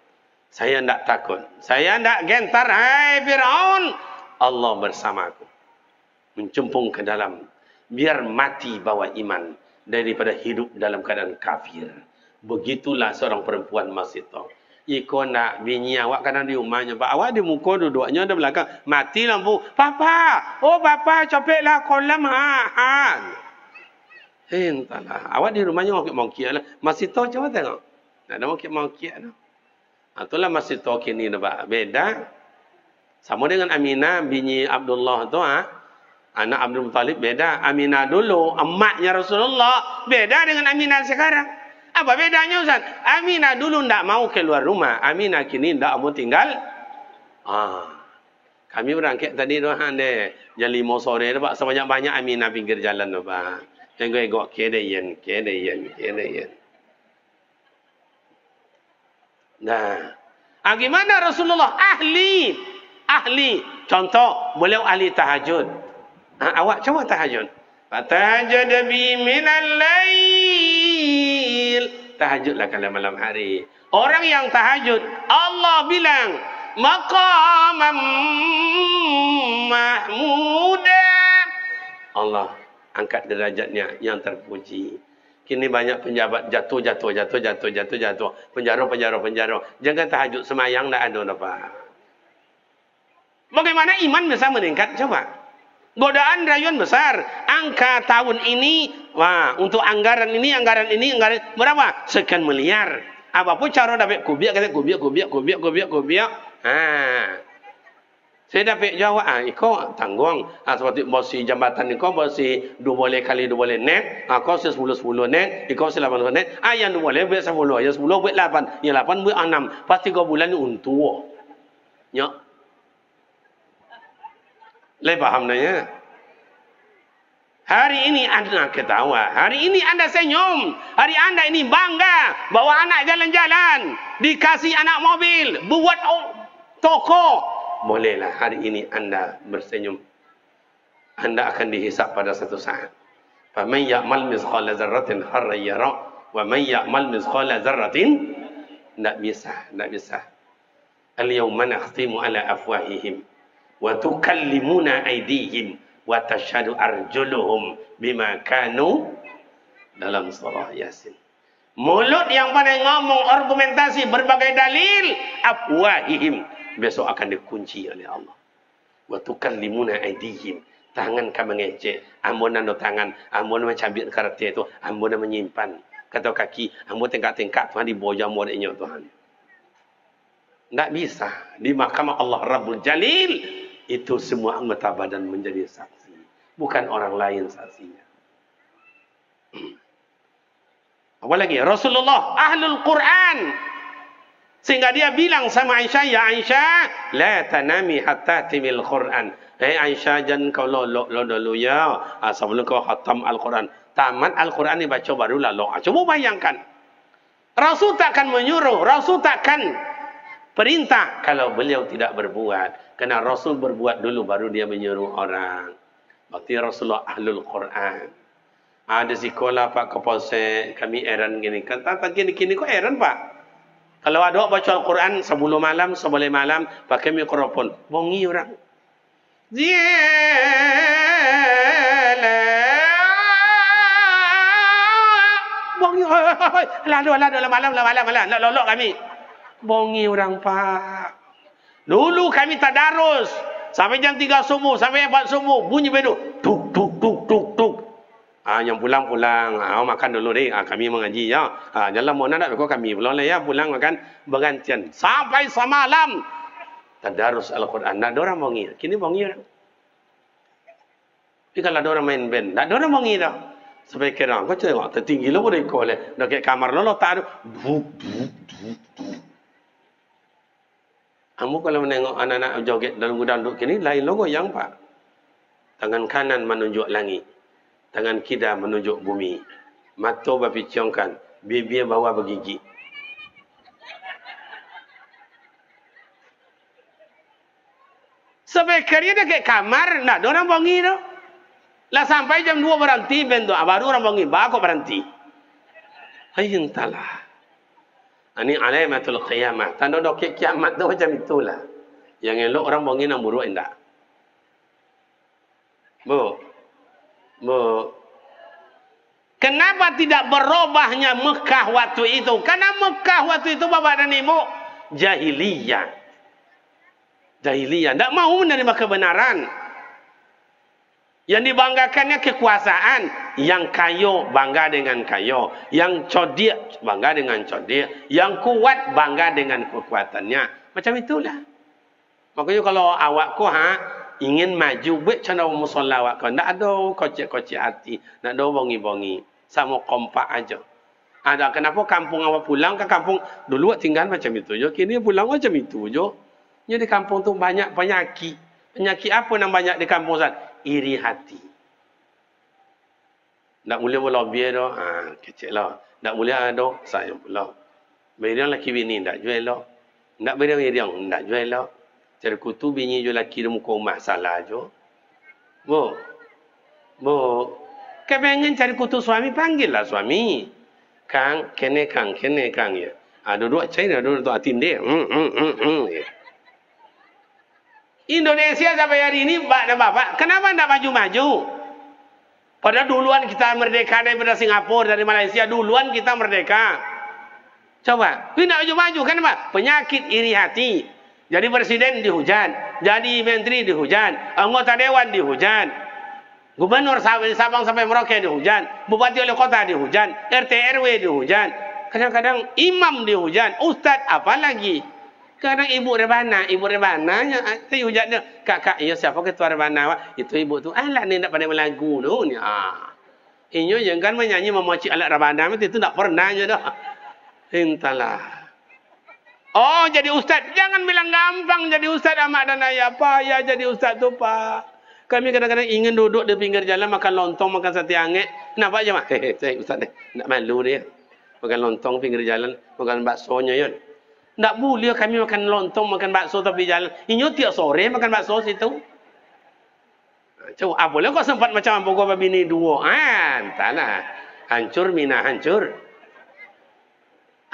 [SPEAKER 2] Saya tidak takut. Saya tidak gentar. Hai Fir'aun. Allah bersamaku. Mencempung ke dalam. Biar mati bawa iman. Daripada hidup dalam keadaan kafir. Begitulah seorang perempuan Masito. Iko nak bini awak kadang di rumahnya. Pak awak di muka duduknya di belakang. Mati lampu. Papa. Oh papa copeklah kolam. Entahlah. Awak di rumahnya mokit-mokit lah. Masito coba tengok. Tak ada mokit-mokit lah. Itulah masih tok ini beda. Sama dengan Aminah bini Abdullah tu anak Abdul Muttalib beda. Aminah dulu emaknya Rasulullah beda dengan Aminah sekarang. Apa bedanya Ustaz? Aminah dulu tidak mau keluar rumah. Aminah kini tidak mau tinggal. Kami berangkat tadi doang deh. Jam 5 sore tu pak sebanyak-banyak Aminah pinggir jalan tu pak. Tengok kedayan. Nah, gimana Rasulullah ahli. Contoh, beliau ahli tahajud. Awak coba tahajud. Fatahajjad bi minal lail tahajudlah kalau malam hari. Orang yang tahajud, Allah bilang, maqamam mahmuda. Allah angkat derajatnya yang terpuji. Kini banyak penjabat jatuh. Penjara. Jangan tahajud semayang tak ada apa. Bagaimana iman bisa meningkat? Coba. Godaan rayuan besar. Angka tahun ini, wah, untuk anggaran ini, berapa? Sekian miliar. Apapun cara dapat kubiak. Saya dapat jawab, iko tanggung. Seperti bosi jambatan iko, bosi 2 kali 2 net. Kau 10 net, iko 8 net. Yang 2 buat 10, yang 10 buat 8, yang 8 buat 6. Pasti 3 bulan ni untuk. Ya. Lai paham nanya. Hari ini anda ketawa, hari ini anda senyum, hari anda ini bangga bawa anak jalan-jalan, dikasih anak mobil, buat toko. Bolehlah hari ini anda bersenyum. Anda akan dihisap pada satu saat. Faman ya'mal mithqala dzarratin kharran yara wa man ya'mal mithqala dzarratin tidak bisa. Al-yawma nakhtimu ala afwahihim wa tukallimuna aydihim wa tashhadu arjuluhum bima kanu dalam surah Yasin. Mulut yang pandai ngomong argumentasi berbagai dalil, afwahihim besok akan dikunci oleh Allah. Wa tukallimuna aydihim, tangan kamu mengecek, ambon ando tangan, ambon mencabik karakter itu, ambon menyimpan. Kata kaki, ambon tengkak-tengkak Tuhan diboja muridnya Tuhan. Tak bisa. Di mahkamah Allah Rabbul Jalil itu semua anggota badan menjadi saksi, bukan orang lain saksinya. Apalagi Rasulullah ahlul Quran, sehingga dia bilang sama Aisyah, ya Aisyah, la tanami hatta timil Quran. Aisyah, jangan kau lolok dulu ya, sebelum kau khatam Al-Quran. Tamat Al-Quran ni baca baru lalu. Coba bayangkan, Rasul takkan menyuruh, Rasul takkan perintah kalau beliau tidak berbuat. Karena Rasul berbuat dulu baru dia menyuruh orang. Berarti Rasulullah ahlul Quran. Ada sekolah Pak Kapolsek, kami heran gini. Kata gini kok heran Pak? Kalau ada baca Al-Quran 10 malam, 11 malam, pakai mikrofon. Bongi orang. Bongi. Lalu malam. Nak lolok kami. Bongi orang Pak. Dulu kami tadarus sampai jam 3 subuh, sampai 4 subuh, bunyi bedu. Tuk. Yang pulang. Makan dulu deh. Kami mengaji ya. Jalan mana nak kau kami pulang lah ya, pulang makan bergantian sampai semalam. Tadarus Al-Quran. Nak ada orang bongi. Kini bongi orang. Tapi kalau ada orang main band, tak ada orang bongi dah. Sampai kira kau cakap tertinggi lo boleh kau le. Dah ke kamar lo tak ada. Kamu kalau menengok anak-anak joget dalam gudang duduk kini, lain logo yang Pak. Tangan kanan menunjuk langit. Tangan kiri menunjuk bumi. Mata bapi ciongkan. Bibir bawah bergigi. Sampai kerja dia ke kamar, nak ada orang bongi tu. Lah sampai jam 2 berhenti, bentuk. Baru orang bongi, baru berhenti. Hai entahlah. Ini alamatul qiyamah. Tanda dokek kiamat tu macam itulah. Yang elok orang bongi nak buruk enggak. Bu. Kenapa tidak berubahnya Mekah waktu itu? Karena Mekah waktu itu Bapak dan Ibu jahiliyah. Tak mau menerima kebenaran. Yang dibanggakannya kekuasaan. Yang kayo bangga dengan kayo. Yang cerdik bangga dengan cerdik. Yang kuat bangga dengan kekuatannya. Macam itulah. Makanya kalau awak ku ingin maju buat channel musola awak ku, tak ada kocik-kocik hati, tak ada bongi-bongi. Sama kompak aja. Ada kenapa kampung awak pulang ke kampung dulu awak tinggal macam itu je, kini pulang macam itu je. Jadi di kampung tu banyak penyakit. Penyakit apa yang banyak di kampung sana? Iri hati. Tak boleh berlobby dah. Kecil lah. Tak boleh ada. Sayang pula. Beriang laki bini. Tak jual lah. Tak beriang. Tak jual lah. Cari kutu bini jual laki di muka rumah. Salah je. Bu. Kepengen cari kutu suami. Panggil lah suami. Kang, kene kang ya. Duduk China, duduk atin dia. Ya. Indonesia sampai hari ini, Pak dan Bapak, kenapa tidak maju-maju? Padahal duluan kita merdeka daripada Singapura, dari Malaysia, duluan kita merdeka. Coba, tidak maju-maju, kenapa? Penyakit iri hati. Jadi presiden dihujat, jadi menteri dihujat, anggota dewan dihujat, gubernur Sabang sampai Merauke dihujat, bupati wali kota dihujat, RT RW dihujat, kadang-kadang imam dihujat, ustaz apalagi. Kadang ibu rebana nya dihujat dia. Kak, ya siapa ketua rebana Pak? Itu ibu tu. Alah ni nak pandai melagu tu ni. Inyo jangan menyanyi memoci alat rebana itu tak pernah je dah. Entahlah. Oh, jadi ustaz. Jangan bilang gampang jadi ustaz amak dan ayah. Pak, ya jadi ustaz tu Pak. Kami kadang-kadang ingin duduk di pinggir jalan makan lontong, makan sate angin. Nampak je Mak? Saya ustaz ni. Nak malu dia. Makan lontong pinggir jalan, makan baksonya ya. Tak boleh kami makan lontong, makan bakso tapi jalan. Inyo tiap sore makan bakso situ. Coba, boleh kau sempat macam pokok babi ni dua. Entahlah. Hancur mina hancur.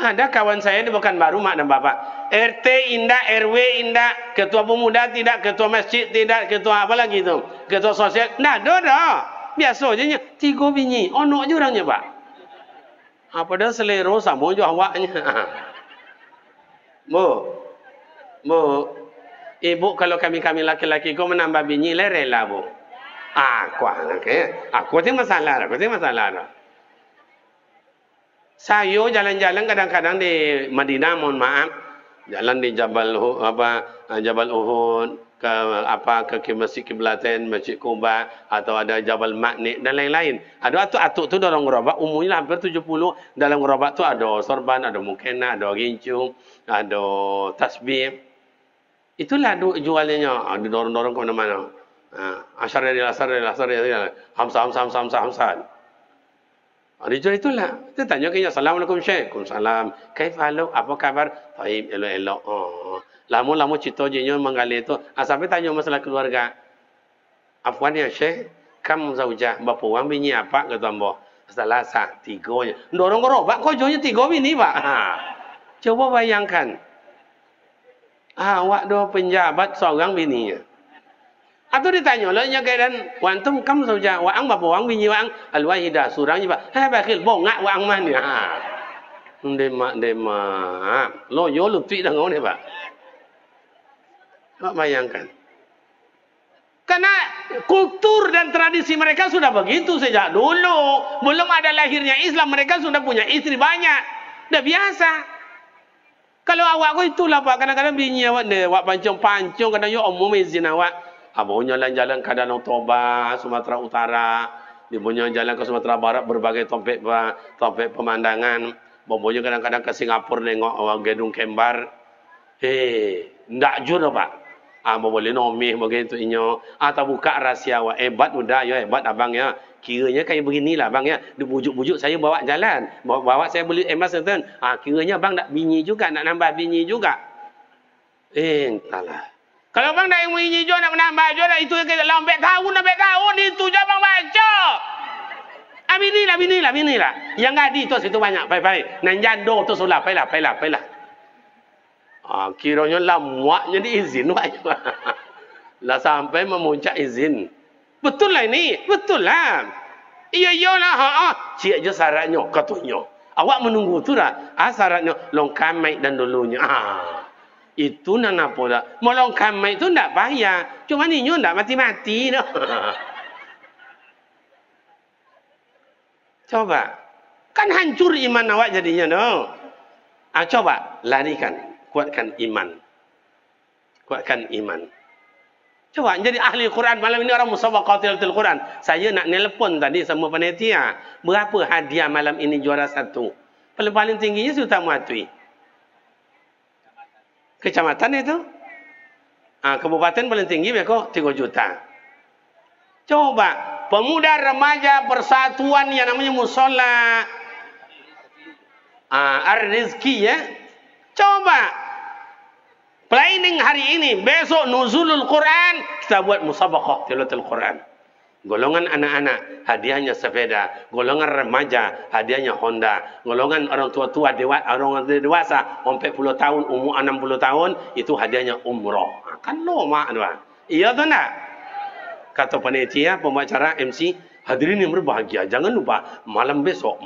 [SPEAKER 2] Ada kawan saya di Pekanbaru, Mak dan Bapak. RT indah, RW indah, ketua pemuda tidak, ketua masjid tidak, ketua apa lagi tu? Ketua sosial. Nah, dah. Biasa je nya. 3 bini. Onok je orangnya, Pak. Apa dah selero sama je awaknya. Bu, ibu kalau kami laki-laki kau menambah bini rela bu. Aku tiada masalah. Saya jalan-jalan kadang-kadang di Madinah, mohon maaf, jalan di Jabal Uhud ke Masjid Kiblatain, Masjid Kuba atau ada Jabal Maknik dan lain-lain. Ada atuk tu dalam gerobak umumnya hampir 70. Dalam gerobak tu ada sorban, ada mukena, ada gincung, ada tasbih. Itulah jualnya, didorong-dorong ke mana-mana. Asar. Hamsa. Dijual itulah. Kita tanya ke dia, Assalamualaikum Syekh. Waalaikumsalam. Kaifalo? Apa kabar? Baik, elok-elok. Lama cerita je menggali itu. Sampai tanya masalah keluarga. Afwan ya Syekh, kamu zaujah, berapa orang bini apa kata mbah? Salah 3 je. Dorong gerobak kok jualnya 3 bini, Pak. Coba bayangkan. Awak 2 penjabat seorang bininya. Atau ditanya lah nya keadaan wantum kamu saja waang berapa orang bini waang alwahidah surang je Pak. Bakil bongak waang man ya. Dema. Loyo lutui dah ngau ni Pak. Pak bayangkan. Karena kultur dan tradisi mereka sudah begitu sejak dulu. Belum ada lahirnya Islam, mereka sudah punya istri banyak. Dah biasa. Kalau awak kau itulah Pak, kadang-kadang bini awak ni, awak pancung-pancung, kadang yo omong izin awak. Abang jalan-jalan ke Danau Toba, Sumatera Utara. Dia punya jalan ke Sumatera Barat, berbagai topik pemandangan. Bobonya kadang-kadang ke Singapura nengok gedung kembar. Ndak jur Pak. Boleh nomih begitu inyo. Atau buka rahsia awak. Hebat udah ya, hebat abang ya. Kiranya kayak beginilah bang ya. Dia bujuk-bujuk saya bawa jalan. Bawa saya beli emas tu. Kiranya bang nak bini juga, nak nambah bini juga. Entahlah. Kalau bang nak bini juga, nak menambah juga, itu dalam tahun itu je bang baca. Binilah. Yang gadi tu situ banyak. Baik. Nan jando tu sulah. Pailah. Kiranya lamuaknya diizin banyak. Lah sampai memuncak izin. Betul lah ini. Betul lah. Iyalah. Cik je syaratnya katanya. Awak menunggu tu dah. Syaratnya longkam mai dan dulunya. Itu nak apa dah. Mau longkam mai tu tak payah. Cuma ni nyo tak mati-mati dah. Coba. Kan hancur iman awak jadinya dah. Coba larikan. Kuatkan iman. Coba jadi ahli Quran. Malam ini orang musabaqatil Quran. Saya nak nelpon tadi sama panitia. Berapa hadiah malam ini juara 1? Paling tingginya Sultan Muatui. Kecamatan itu. Kabupaten paling tinggi mereka 3 juta. Coba. Pemuda remaja persatuan yang namanya musola. Ar-Rizki ya. Coba. Planning hari ini, besok nuzulul Quran, kita buat musabaqah tilawatul Quran. Golongan anak-anak, hadiahnya sepeda. Golongan remaja, hadiahnya Honda. Golongan orang tua-tua, orang dewasa, 40 tahun, umur 60 tahun, itu hadiahnya umroh. Kan lama, tuan. Iya atau tak? Kata panitia, pembicara MC, hadirin yang berbahagia, jangan lupa malam besok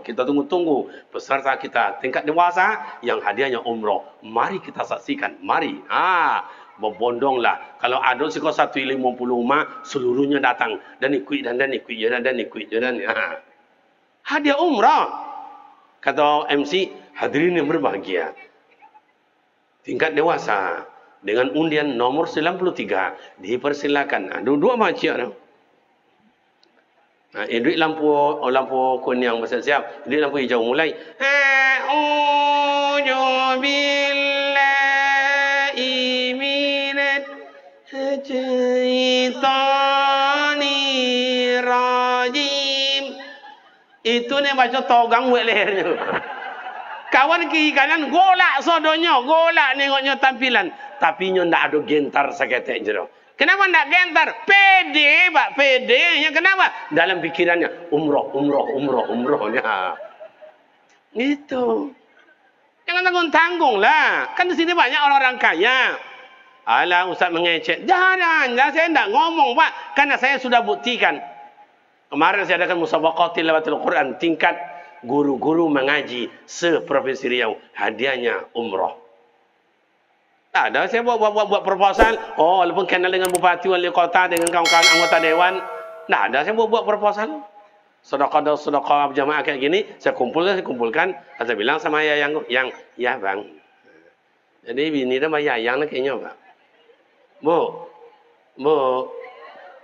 [SPEAKER 2] kita tunggu-tunggu peserta kita tingkat dewasa yang hadiahnya umroh. Mari kita saksikan, mari. Berbondonglah. Kalau ada sekolah 150 rumah, seluruhnya datang dan ikut. Hadiah umrah. Kata MC, hadirin yang berbahagia, tingkat dewasa dengan undian nomor 93 dipersilakan. Dua macam. Duit lampu kuning bersiap. Duit lampu hijau mulai. Itu ni baca togang buat lehernya. Kawan kiri kanan golak sodonya, golak nengoknya tampilan. Tapi nyo ndak ada gentar seketek jero. Kenapa ndak gentar? Pede, Pak, pede. Ya kenapa? Dalam pikirannya umroh. Ya. Gitu. Jangan tanggung-tanggung lah. Kan di sini banyak orang-orang kaya. Alah, Ustaz mengecek. Jangan, saya tidak ngomong, Pak. Karena saya sudah buktikan. Kemarin saya adakan musabaqah tilawatul Quran tingkat guru-guru mengaji se-Provinsi Riau. Hadiahnya umroh. Tak ada, saya buat proposal. Walaupun kenal dengan bupati, wali kota, dengan kawan-kawan anggota dewan. Tak ada, saya buat proposal. Sedekah jamaah kayak gini, saya kumpulkan. Saya bilang sama yang ya bang. Jadi bini dah yang kayaknya, Pak. Bu,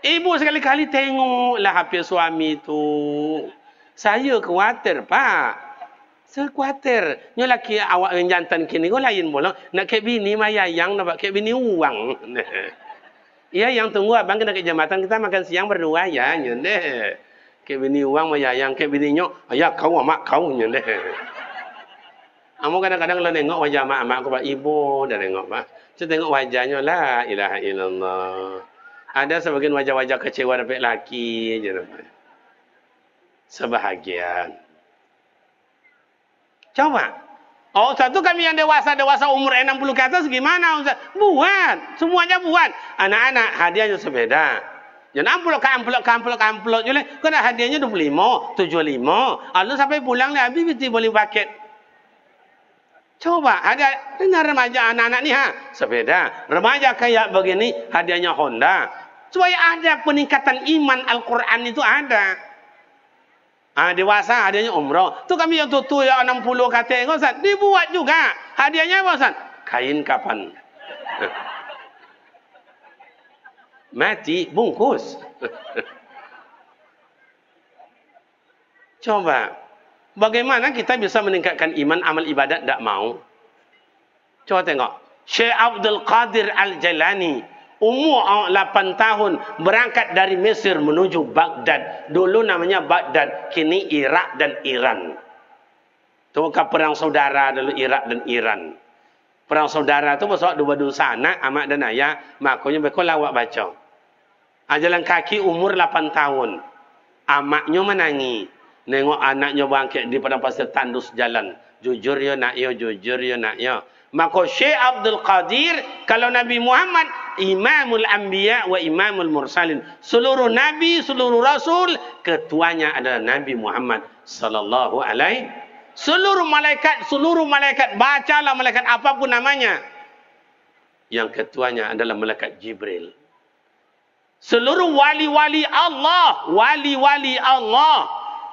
[SPEAKER 2] ibu sekali-kali tengoklah HP suami tu. Saya khawatir, Pak. Saya khawatir. Nyo laki awak yang jantan kini, kau lain bolong. Nak ke bini yang nak ke bini uang. Iya, yang tunggu abang kena ke jambatan kita makan siang berdua ya, nyende. Ke bini uang yang ke bini nyo, ayah kau mak kau nyende. Kamu kadang-kadang lo nengok wajah mak aku, Pak, ibu dah nengok, Pak. Saya tengok wajahnya, la ilaha illallah. Ada sebagian wajah-wajah kecewa dapat laki je. Sebahagian. Coba. Satu kami yang dewasa umur 60 ke atas gimana, Ustaz? Buat. Semuanya buat. Anak-anak hadiahnya sepeda. Jangan amplop. Kena hadiahnya 25, 75. Lalu sampai pulang lah, habis boleh paket. Coba, ada dengar remaja anak-anak ni sepeda. Remaja kayak begini, hadiahnya Honda. Supaya ada peningkatan iman Al-Quran itu ada. Dewasa hadiahnya umroh. Tu kami yang tutu yang 60 kata Ustaz, dibuat juga. Hadiahnya apa, Ustaz? Kain kapan. Mati bungkus. Coba. Bagaimana kita bisa meningkatkan iman amal ibadat tak mau? Coba tengok. Syekh Abdul Qadir Al-Jalani. Umur 8 tahun. Berangkat dari Mesir menuju Baghdad. Dulu namanya Baghdad. Kini Iraq dan Iran. Itu kan perang saudara dulu Iraq dan Iran. Perang saudara itu besok dua dosa anak, amak dan ayah. Makanya mereka lawak baca. Jalan kaki umur 8 tahun. Amaknya menangis. Nengok anaknya bangkit di padang pasir tandus jalan. Jujur ya nak ya, jujur ya nak ya. Maka Syekh Abdul Qadir, kalau Nabi Muhammad, Imamul Anbiya wa Imamul Mursalin. Seluruh Nabi, seluruh Rasul, ketuanya adalah Nabi Muhammad sallallahu alaihi. Seluruh malaikat, bacalah malaikat apapun namanya. Yang ketuanya adalah malaikat Jibril. Seluruh wali-wali Allah,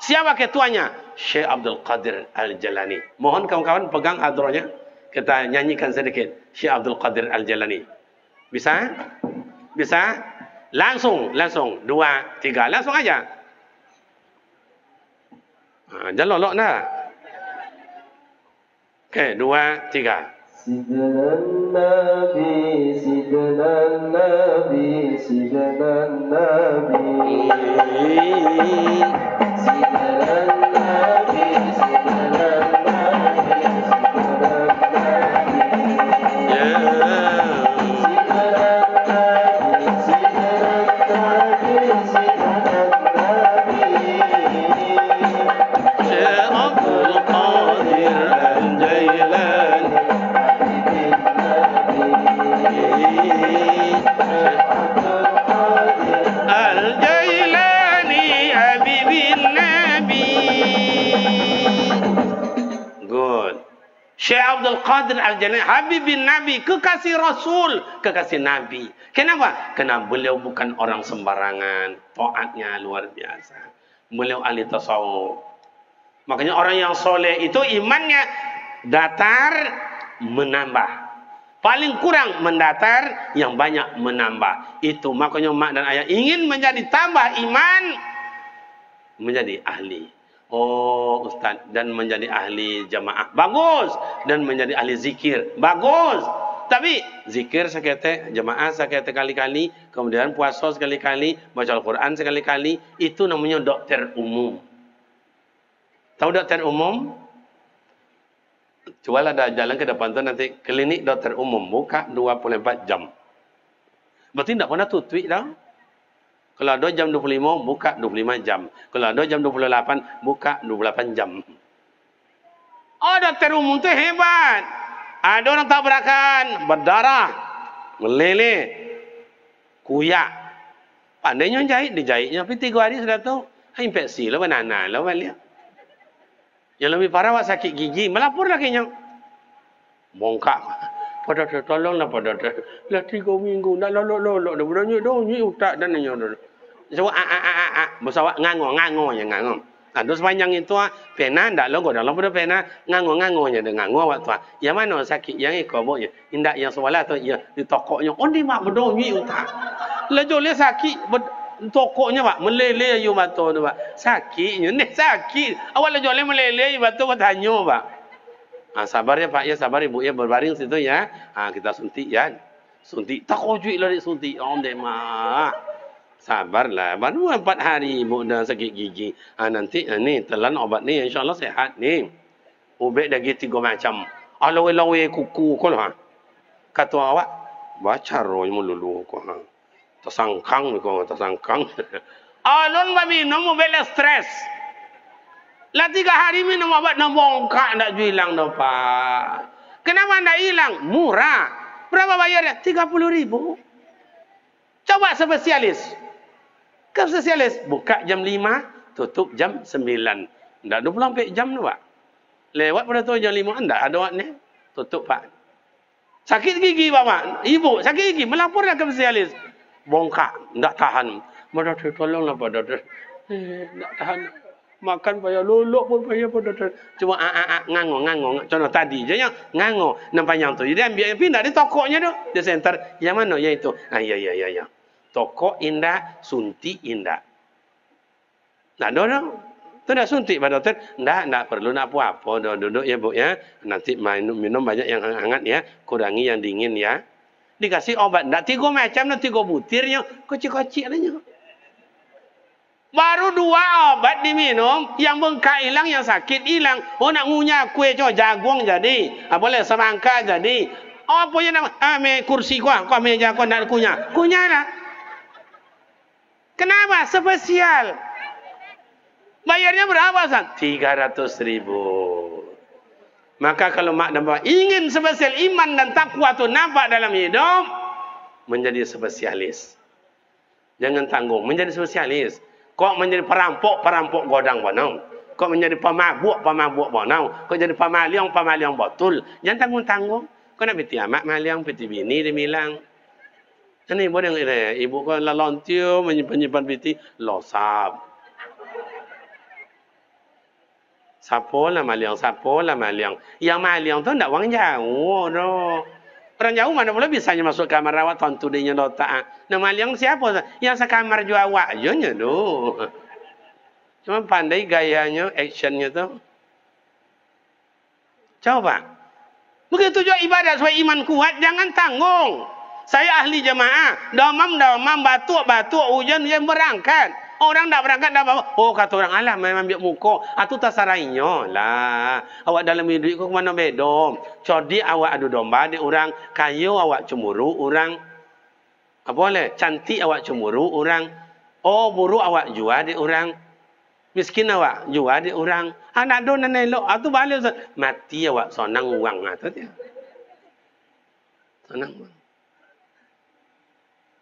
[SPEAKER 2] siapa ketuanya? Syekh Abdul Qadir Al-Jalani. Mohon kawan-kawan pegang hadronya. Kita nyanyikan sedikit. Syekh Abdul Qadir Al-Jalani. Bisa? Bisa? Langsung. 2, 3. Langsung aja. Jangan lolok dah. Okey, 2, 3.
[SPEAKER 3] Sidnan Nabi, Sidnan Nabi, Sidnan Nabi. Sidnan Nabi, Sidnan Nabi, Sidnan Nabi.
[SPEAKER 2] Syekh Abdul Qadir Al-Jailani. Al-Jailani Habibin Nabi. Good. Syekh Abdul Qadir Al-Jailani Habibin Nabi, kekasih Rasul, kekasih Nabi. Kenapa? Karena beliau bukan orang sembarangan, taatnya luar biasa. Beliau ahli tasawuf. Makanya orang yang soleh itu imannya datar menambah. Paling kurang mendatar, yang banyak menambah. Itu makanya mak dan ayah ingin menjadi tambah iman, menjadi ahli. Oh Ustaz, dan menjadi ahli jamaah. Bagus. Dan menjadi ahli zikir. Bagus. Tapi zikir sekete, jamaah sekete kali-kali, kemudian puasa sekali-kali, baca Al-Quran sekali-kali, itu namanya dokter umum. Tahu dokter umum? Coba ada jalan ke depan tu nanti klinik dokter umum buka 24 jam. Berarti tidak pernah tutup dah. Kalau ada jam 25 buka 25 jam. Kalau ada jam 28 buka 28 jam. Oh dokter umum tu hebat. Ada orang tabrakan, berdarah, meleleh, kuyak. Pandainya jahit, dijahitnya. Tapi 3 hari sudah tahu. Infeksi lah, banana lah balik. Yang lebih parah awak sakit gigi, melapor lagi nya. Bongkak. Pada tolonglah pada. Lah 3 minggu dah lolok-lolok dah beranya dah ni utak dan nanya dah. Sebab besawak ngangong yang ngangong. Ada sepanjang itu pena ndak logo dalam pada pena ngangong-ngangongnya dengan ngangong awak tu. Yang mana sakit yang ikoboknya? Indak yang sebelah tu ya di tokoknya. Oh di mak bedo ni utak. Lah jole sakit tokoknya pak meleleh ayu batu tu pak. Sakitnya ni sakit. Awak lah jole meleleh batu bertanya pak. Sabar ya pak ya, sabar ibu ya, berbaring situ ya. Kita suntik ya. Suntik tak ojui lah suntik. Oh mak. Sabarlah. Baru 4 hari ibu dah sakit gigi. Nanti ni telan obat ni insya-Allah sehat ni. Ubat lagi 3 macam. Lawe-lawe kuku ko lah. Kata awak baca roy melulu ko ha. Tersangkang ko tersangkang. Alon ba minum ubat stres. Lah 3 hari minum obat nak bongkak nak hilang dah pak. Kenapa nak hilang? Murah. Berapa bayarnya? 30.000. Coba spesialis. Ke spesialis buka jam 5, tutup jam 9. Ndak 24 jam tu pak. Lewat pada tu jam 5 ndak ada wak ni. Tutup pak. Sakit gigi bapak, ibu sakit gigi melaporlah ke spesialis. Bongkak, ndak tahan. Doktor tolonglah pak doktor. Ndak tahan. Makan payah lolok pun payah pak doktor. Cuma ngangong. Contoh tadi je yang ngangong nampak yang tu. Jadi ambil pindah di tokonya tu, di center. Yang mana yang itu? Ya. Toko indah, suntik indah. Tak ada dah. Tu dah suntik pada doktor. Tak perlu nak apa-apa. Duduk ya bu ya. Nanti minum banyak yang hangat ya. Kurangi yang dingin ya. Dikasih obat. Tak 3 macam, 3 butirnya. Kocik-kocik adanya. Baru 2 obat diminum. Yang bengkak hilang, yang sakit hilang. Oh nak ngunyah kue coba jagung jadi. Boleh semangka jadi. Oh apa yang nama? Kursi kau meja kau nak kunyah. Kunyah lah. Kenapa? Spesial. Bayarnya berapa san? 300.000. Maka kalau mak dan bapak ingin spesial iman dan takwa tu nampak dalam hidup, menjadi spesialis. Jangan tanggung, menjadi spesialis. Kau menjadi perampok godang bonong. Kau menjadi pemabuk bonong. Kau jadi pemaliang betul. Jangan tanggung-tanggung. Kau nak piti amak maliang, piti bini dia bilang. Ini boleh ni, ibu kau lalontiu menyimpan piti losap. Siapa lah maliang. Yang maliang tu tak orang jauh dah. Orang jauh mana boleh bisanya masuk kamar awak tontu dia letak. Nah maliang siapa? Yang sekamar juga awak je nya tu. Cuma pandai gayanya, actionnya tu. Coba. Begitu juga ibadat supaya iman kuat, jangan tanggung. Saya ahli jemaah, damam, batuk, hujan berangkat. Orang tak berangkat dah bawa. Oh kata orang alah memang ambil muka. Itu tak sarainya lah. Awak dalam hidup kau mana bedom. Codi awak adu domba di orang. Kayu awak cemburu orang. Boleh. Cantik awak cemburu orang. Oh, buruk awak jual di orang. Miskin awak jual di orang. Anak don dan elok. Itu balik Ustaz. Mati awak sonang uang. Itu dia. Sonang uang.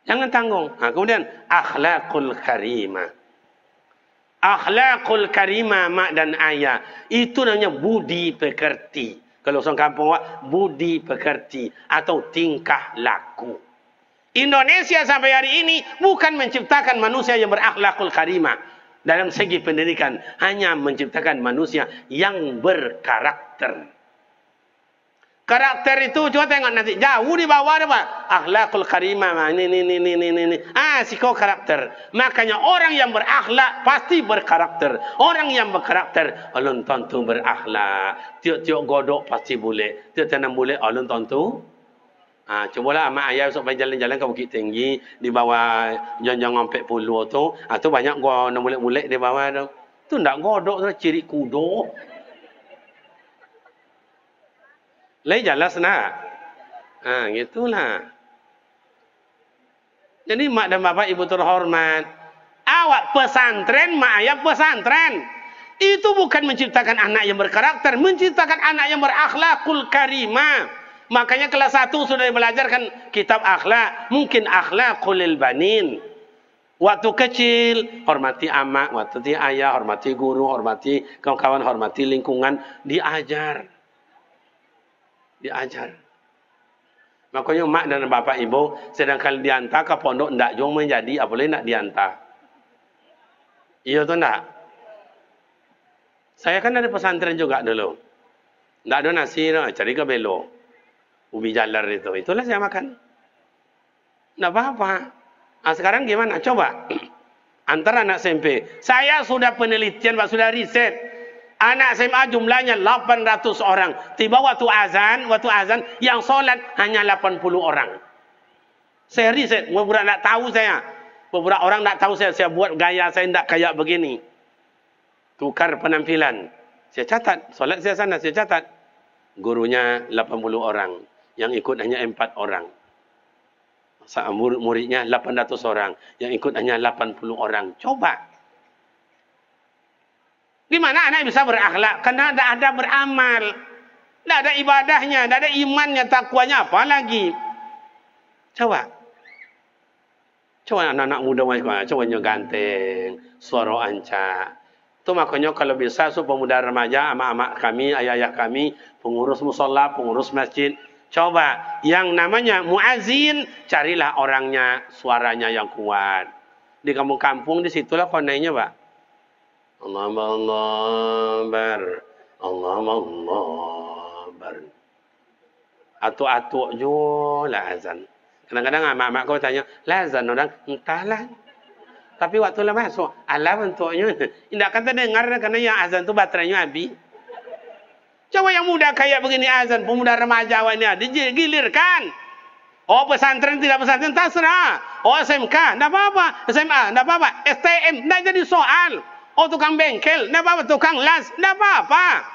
[SPEAKER 2] Jangan tanggung. Kemudian, akhlakul karimah. Akhlakul karimah mak dan ayah. Itu namanya budi pekerti. Kalau orang kampung awak, budi pekerti. Atau tingkah laku. Indonesia sampai hari ini bukan menciptakan manusia yang berakhlakul karimah. Dalam segi pendidikan, hanya menciptakan manusia yang berkarakter. Karakter itu, coba tengok nanti. Jauh di bawah ada Pak. Akhlakul karimah. Ini. Siko karakter. Makanya orang yang berakhlak pasti berkarakter. Orang yang berkarakter, alun tentu berakhlak. Tiap-tiap godok pasti boleh. Tiap tanam boleh, alun tentu. Cubalah amak ayah usah pergi jalan-jalan ke Bukit Tinggi di bawah jonjong 40 tu. Tu banyak gua nak mulek-mulek di bawah tu. Tu ndak godok tu ciri kudo. Lai jelas nak. Gitulah. Jadi mak dan bapak ibu terhormat, awak pesantren, mak ayah pesantren. Itu bukan menciptakan anak yang berkarakter, menciptakan anak yang berakhlakul karimah. Makanya kelas 1 sudah belajarkan kitab akhlak. Mungkin akhlakul banin. Waktu kecil, hormati amak, hormati ayah, hormati guru, hormati kawan-kawan, hormati lingkungan. Diajar. Makanya mak dan bapak ibu, sedangkan diantar ke pondok, ndak jom menjadi, apa boleh nak diantar. Iya tu ndak? Saya kan ada pesantren juga dulu. Ndak ada nasi, cari ke belo. Ubi jalar itu. Itulah saya makan. Nggak apa-apa. Sekarang gimana? Coba. Antara anak SMP. Saya sudah penelitian, sudah riset. Anak SMA jumlahnya 800 orang. Tiba waktu azan, yang solat hanya 80 orang. Saya riset. Beberapa tak tahu saya. Beberapa orang tak tahu saya. Saya buat gaya saya tidak kayak begini. Tukar penampilan. Saya catat. Solat saya sana, saya catat. Gurunya 80 orang. Yang ikut hanya 4 orang. Muridnya 800 orang. Yang ikut hanya 80 orang. Coba. Gimana anak bisa berakhlak? Karena tidak ada beramal. Tidak ada ibadahnya. Tidak ada imannya, takwanya. Apa lagi? Coba. Coba anak-anak muda macam coba ganteng. Suara ancak. Itu makanya kalau bisa pemuda remaja, amak-amak kami, ayah-ayah kami, pengurus musola, pengurus masjid. Coba, yang namanya muazin, carilah orangnya, suaranya yang kuat. Di kampung-kampung, di situlah kondainya, Pak. Allahu Akbar. Atuk-atuk juga lah azan. Kadang-kadang mak-mak kau tanya, lah azan orang, entahlah. Tapi waktu lah masuk, Allah bentuknya. Tidak kata dengar, karena yang azan tu baterainya habis. Coba yang muda kayak begini azan, pemuda remaja ini digilirkan. Oh pesantren tidak pesantren, terserah. Oh SMK, tidak apa-apa. SMA, tidak apa-apa. STM, tidak jadi soal. Oh tukang bengkel, tidak apa-apa. Tukang las, tidak apa-apa.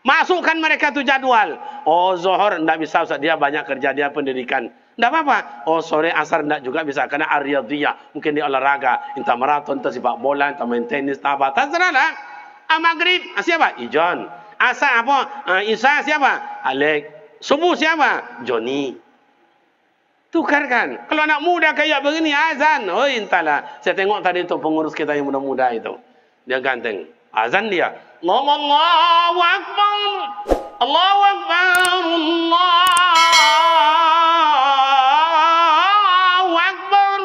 [SPEAKER 2] Masukkan mereka tu jadwal. Oh Zohor, tidak bisa Ustaz. Dia banyak kerja, dia pendidikan. Tidak apa-apa. Oh sore asar tidak juga bisa. Karena Ar-Riyadhiyah. Mungkin di olahraga. Entah maraton, entah sepak bola, entah main tenis, entah apa. Terserah lah. Maghrib, siapa? Ijon. Asa apa? Isa siapa? Alek. Subuh siapa? Johnny. Tukarkan. Kalau anak muda kayak begini azan. Oh entahlah. Saya tengok tadi tu pengurus kita yang muda-muda itu. Dia ganteng. Azan dia. Allahu Akbar. Allahu Akbar. Allahu Akbar.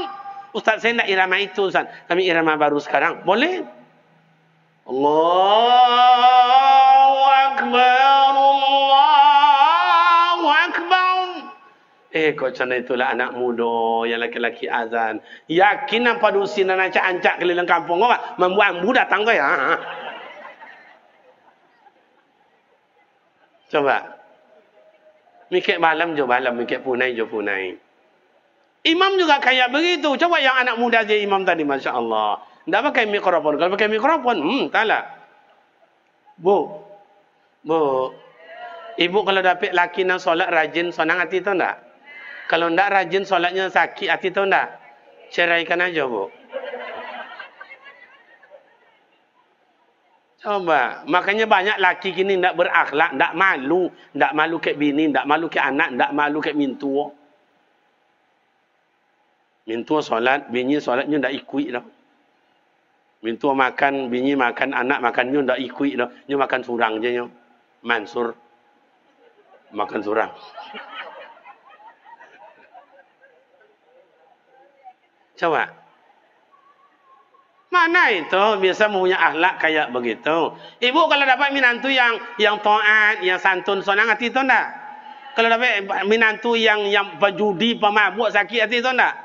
[SPEAKER 2] Ustaz saya nak irama itu Ustaz. Kami irama baru sekarang. Boleh? Allahu Akbar, Allahu Akbar. Kau macam itulah anak muda yang laki-laki azan. Yakin apa dusin dan ancak-ancak keliling kampung kau membuat muda datang kau ya. Coba. Mikir malam jo malam, mikir punai jo punai. Imam juga kayak begitu. Coba yang anak muda je imam tadi, Masya Allah. Tidak pakai mikrofon. Kalau pakai mikrofon, taklah. Bu. Ibu kalau dapat laki yang solat rajin, senang hati tahu tak? Kalau tidak rajin solatnya sakit hati tahu tak? Ceraikan aja, Bu. Coba, makanya banyak laki kini ndak berakhlak, ndak malu ke bini, ndak malu ke anak, ndak malu ke mintua. Mintua solat, bini solatnya ndak ikut dah. Mintua makan, bini makan, anak makannya ndak ikut dah. Nyo makan surang je nyo. Mansur makan surang. Coba. Mana itu biasa punya akhlak kayak begitu. Ibu kalau dapat minantu yang taat, yang santun, senang hati itu enggak? Kalau dapat minantu yang berjudi, pemabuk, sakit hati itu enggak?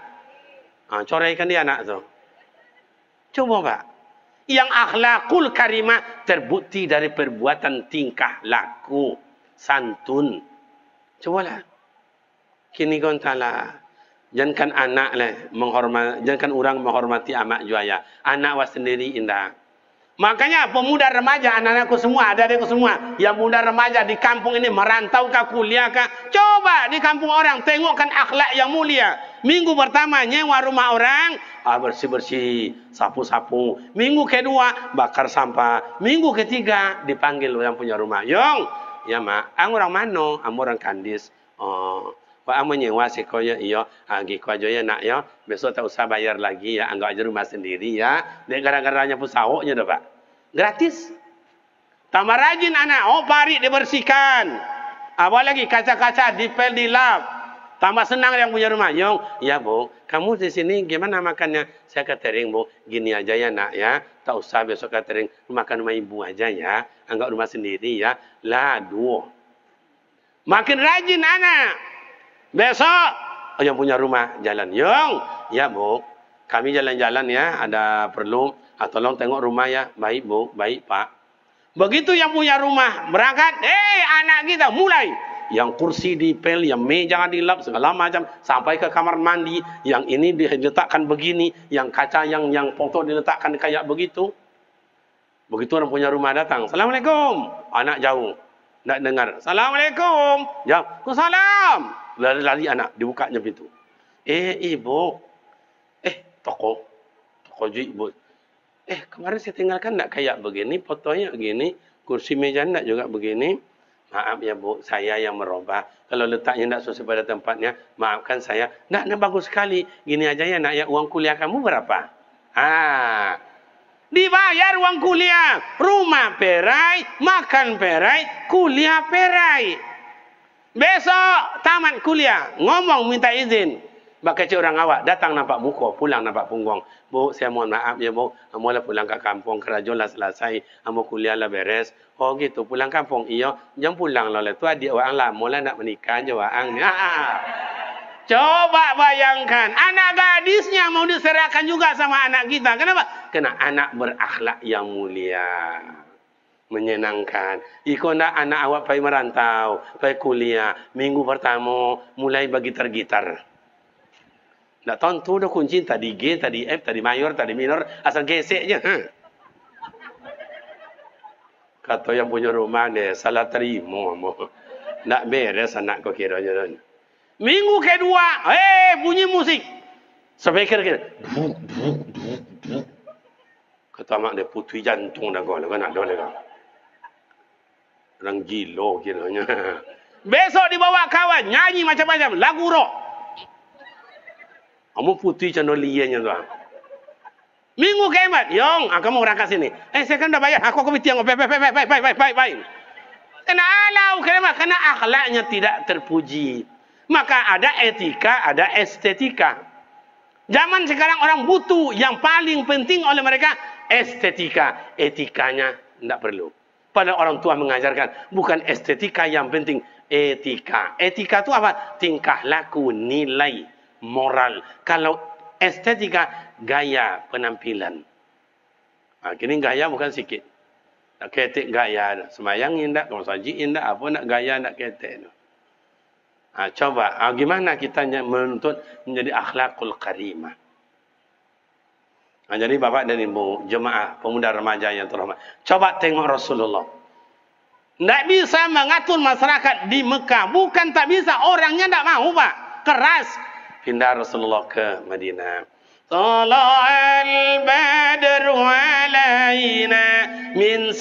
[SPEAKER 2] Coraikan dia anak tu. Coba Pak. Yang akhlakul karimah terbukti dari perbuatan tingkah laku santun. Cobalah. Kini kau entahlah. Jangankan anak lah menghormati, jangankan orang menghormati amak juaya. Anak was sendiri indah. Makanya pemuda remaja, anak-anakku semua, adik-adikku semua, yang muda remaja di kampung ini merantau kah, kuliah kah, coba di kampung orang tengokkan akhlak yang mulia. Minggu pertama nyewa rumah orang, bersih-bersih, sapu-sapu. Minggu kedua bakar sampah. Minggu ketiga dipanggil yang punya rumah. Yong, ya mak, ang orang mano, ang orang Kandis. Oh. Pak am menyewa sekolah iyo, agi ko aja ya nak ya, besok tak usah bayar lagi ya, anggap aja rumah sendiri ya. Dek gara-garanya pusawoknya dah Pak. Gratis. Tambah rajin anak, parit dibersihkan. Apalagi kaca-kaca dipel dilap. Tambah senang yang punya rumah. Yong, ya Bu, kamu di sini gimana makannya? Saya catering Bu, gini aja ya nak ya. Tak usah besok catering, makan rumah ibu aja ya. Anggap rumah sendiri ya. Lah, duo. Makin rajin anak. Besok yang punya rumah jalan. Yong, ya Bu, kami jalan-jalan ya, ada perlu, tolong tengok rumah ya. Baik Bu, baik Pak. Begitu yang punya rumah berangkat, anak kita mulai. Yang kursi dipel, yang meja dilap, segala macam. Sampai ke kamar mandi, yang ini diletakkan begini, yang kaca, yang foto diletakkan kayak begitu. Begitu orang punya rumah datang, Assalamualaikum. Anak jauh, tak dengar. Assalamualaikum. Jauh, Waalaikumsalam. Lari-lari anak, dibukanya pintu. Ibu. Toko je ibu. Kemarin saya tinggalkan tak kayak begini, fotonya begini, kursi meja tak juga begini. Maaf ya Bu, saya yang merubah. Kalau letaknya tak sesuai pada tempatnya, maafkan saya. Nak bagus sekali. Gini aja ya nak, ya uang kuliah kamu berapa? Dibayar uang kuliah. Rumah perai, makan perai, kuliah perai. Besok tamat kuliah, ngomong minta izin. Bak kecil orang awak, datang nampak muka, pulang nampak punggung. Bu, saya mohon maaf ya Bu, amolah pulang ke kampung, kerajaan lah selesai, amo kuliah lah beres. Oh gitu, pulang kampung, iya, jangan pulang lah. Tu adik orang lah, mula nak menikah je orang ni. Coba bayangkan, anak gadisnya mau diserahkan juga sama anak kita. Kenapa? Kena anak berakhlak yang mulia. Menyenangkan. Iko nak anak awak pergi merantau, pergi kuliah. Minggu pertama mulai bagi gitar. Tak tahu tu dah kunci tadi G, tadi F, tadi mayor, tadi minor, asal gesek je. Kata yang punya rumah ni salah terima. Nak beres anak kau kira je. Minggu kedua, bunyi musik. Speaker kira. Kata mak dia putui jantung dah kau, nak dah dah. Orang gila kiranya. Besok dibawa kawan, nyanyi macam-macam, lagu rock. Kamu putih candolianya tu. Minggu keempat, Yong, kamu berangkat sini. Saya kan dah bayar, aku tiang, baik. Kena alau, kena akhlaknya tidak terpuji. Maka ada etika, ada estetika. Zaman sekarang orang butuh, yang paling penting oleh mereka, estetika. Etikanya tidak perlu. Pada orang tua mengajarkan, bukan estetika yang penting, etika. Etika itu apa? Tingkah laku, nilai, moral. Kalau estetika, gaya penampilan. Kini gaya bukan sikit. Nak ketek gaya. Semayang indah, kalau saji indah, apa nak gaya, nak ketek. Coba, gimana kita menuntut menjadi akhlakul karimah. Jadi bapak dan ibu, jemaah, pemuda remaja yang terhormat. Coba tengok Rasulullah. Tak bisa mengatur masyarakat di Mekah. Bukan tak bisa, orangnya tak mahu Pak. Keras. Pindah Rasulullah ke Madinah. Tala'al badru alaina min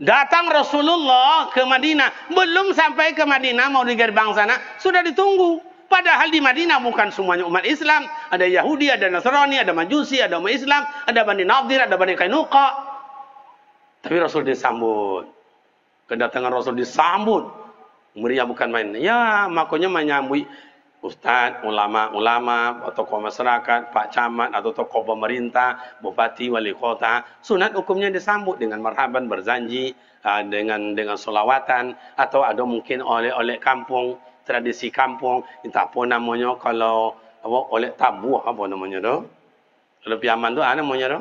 [SPEAKER 2] Datang Rasulullah ke Madinah. Belum sampai ke Madinah, mau di gerbang sana, sudah ditunggu. Padahal di Madinah bukan semuanya umat Islam. Ada Yahudi, ada Nasrani, ada Majusi, ada umat Islam, ada Bani Nadir, ada Bani Qainuqa. Tapi Rasul disambut. Kedatangan Rasul disambut. Meriah bukan main. Ya, makanya menyambut ustaz, ulama-ulama, tokoh masyarakat, pak camat atau tokoh pemerintah, bupati, wali kota. Sunat hukumnya disambut dengan marhaban, berzanji, dengan solawatan, atau ada mungkin oleh kampung, tradisi kampung, entah apa namanya kalau oleh tabuh apa namanya tu. Kalau piaman tu ada namanya tu.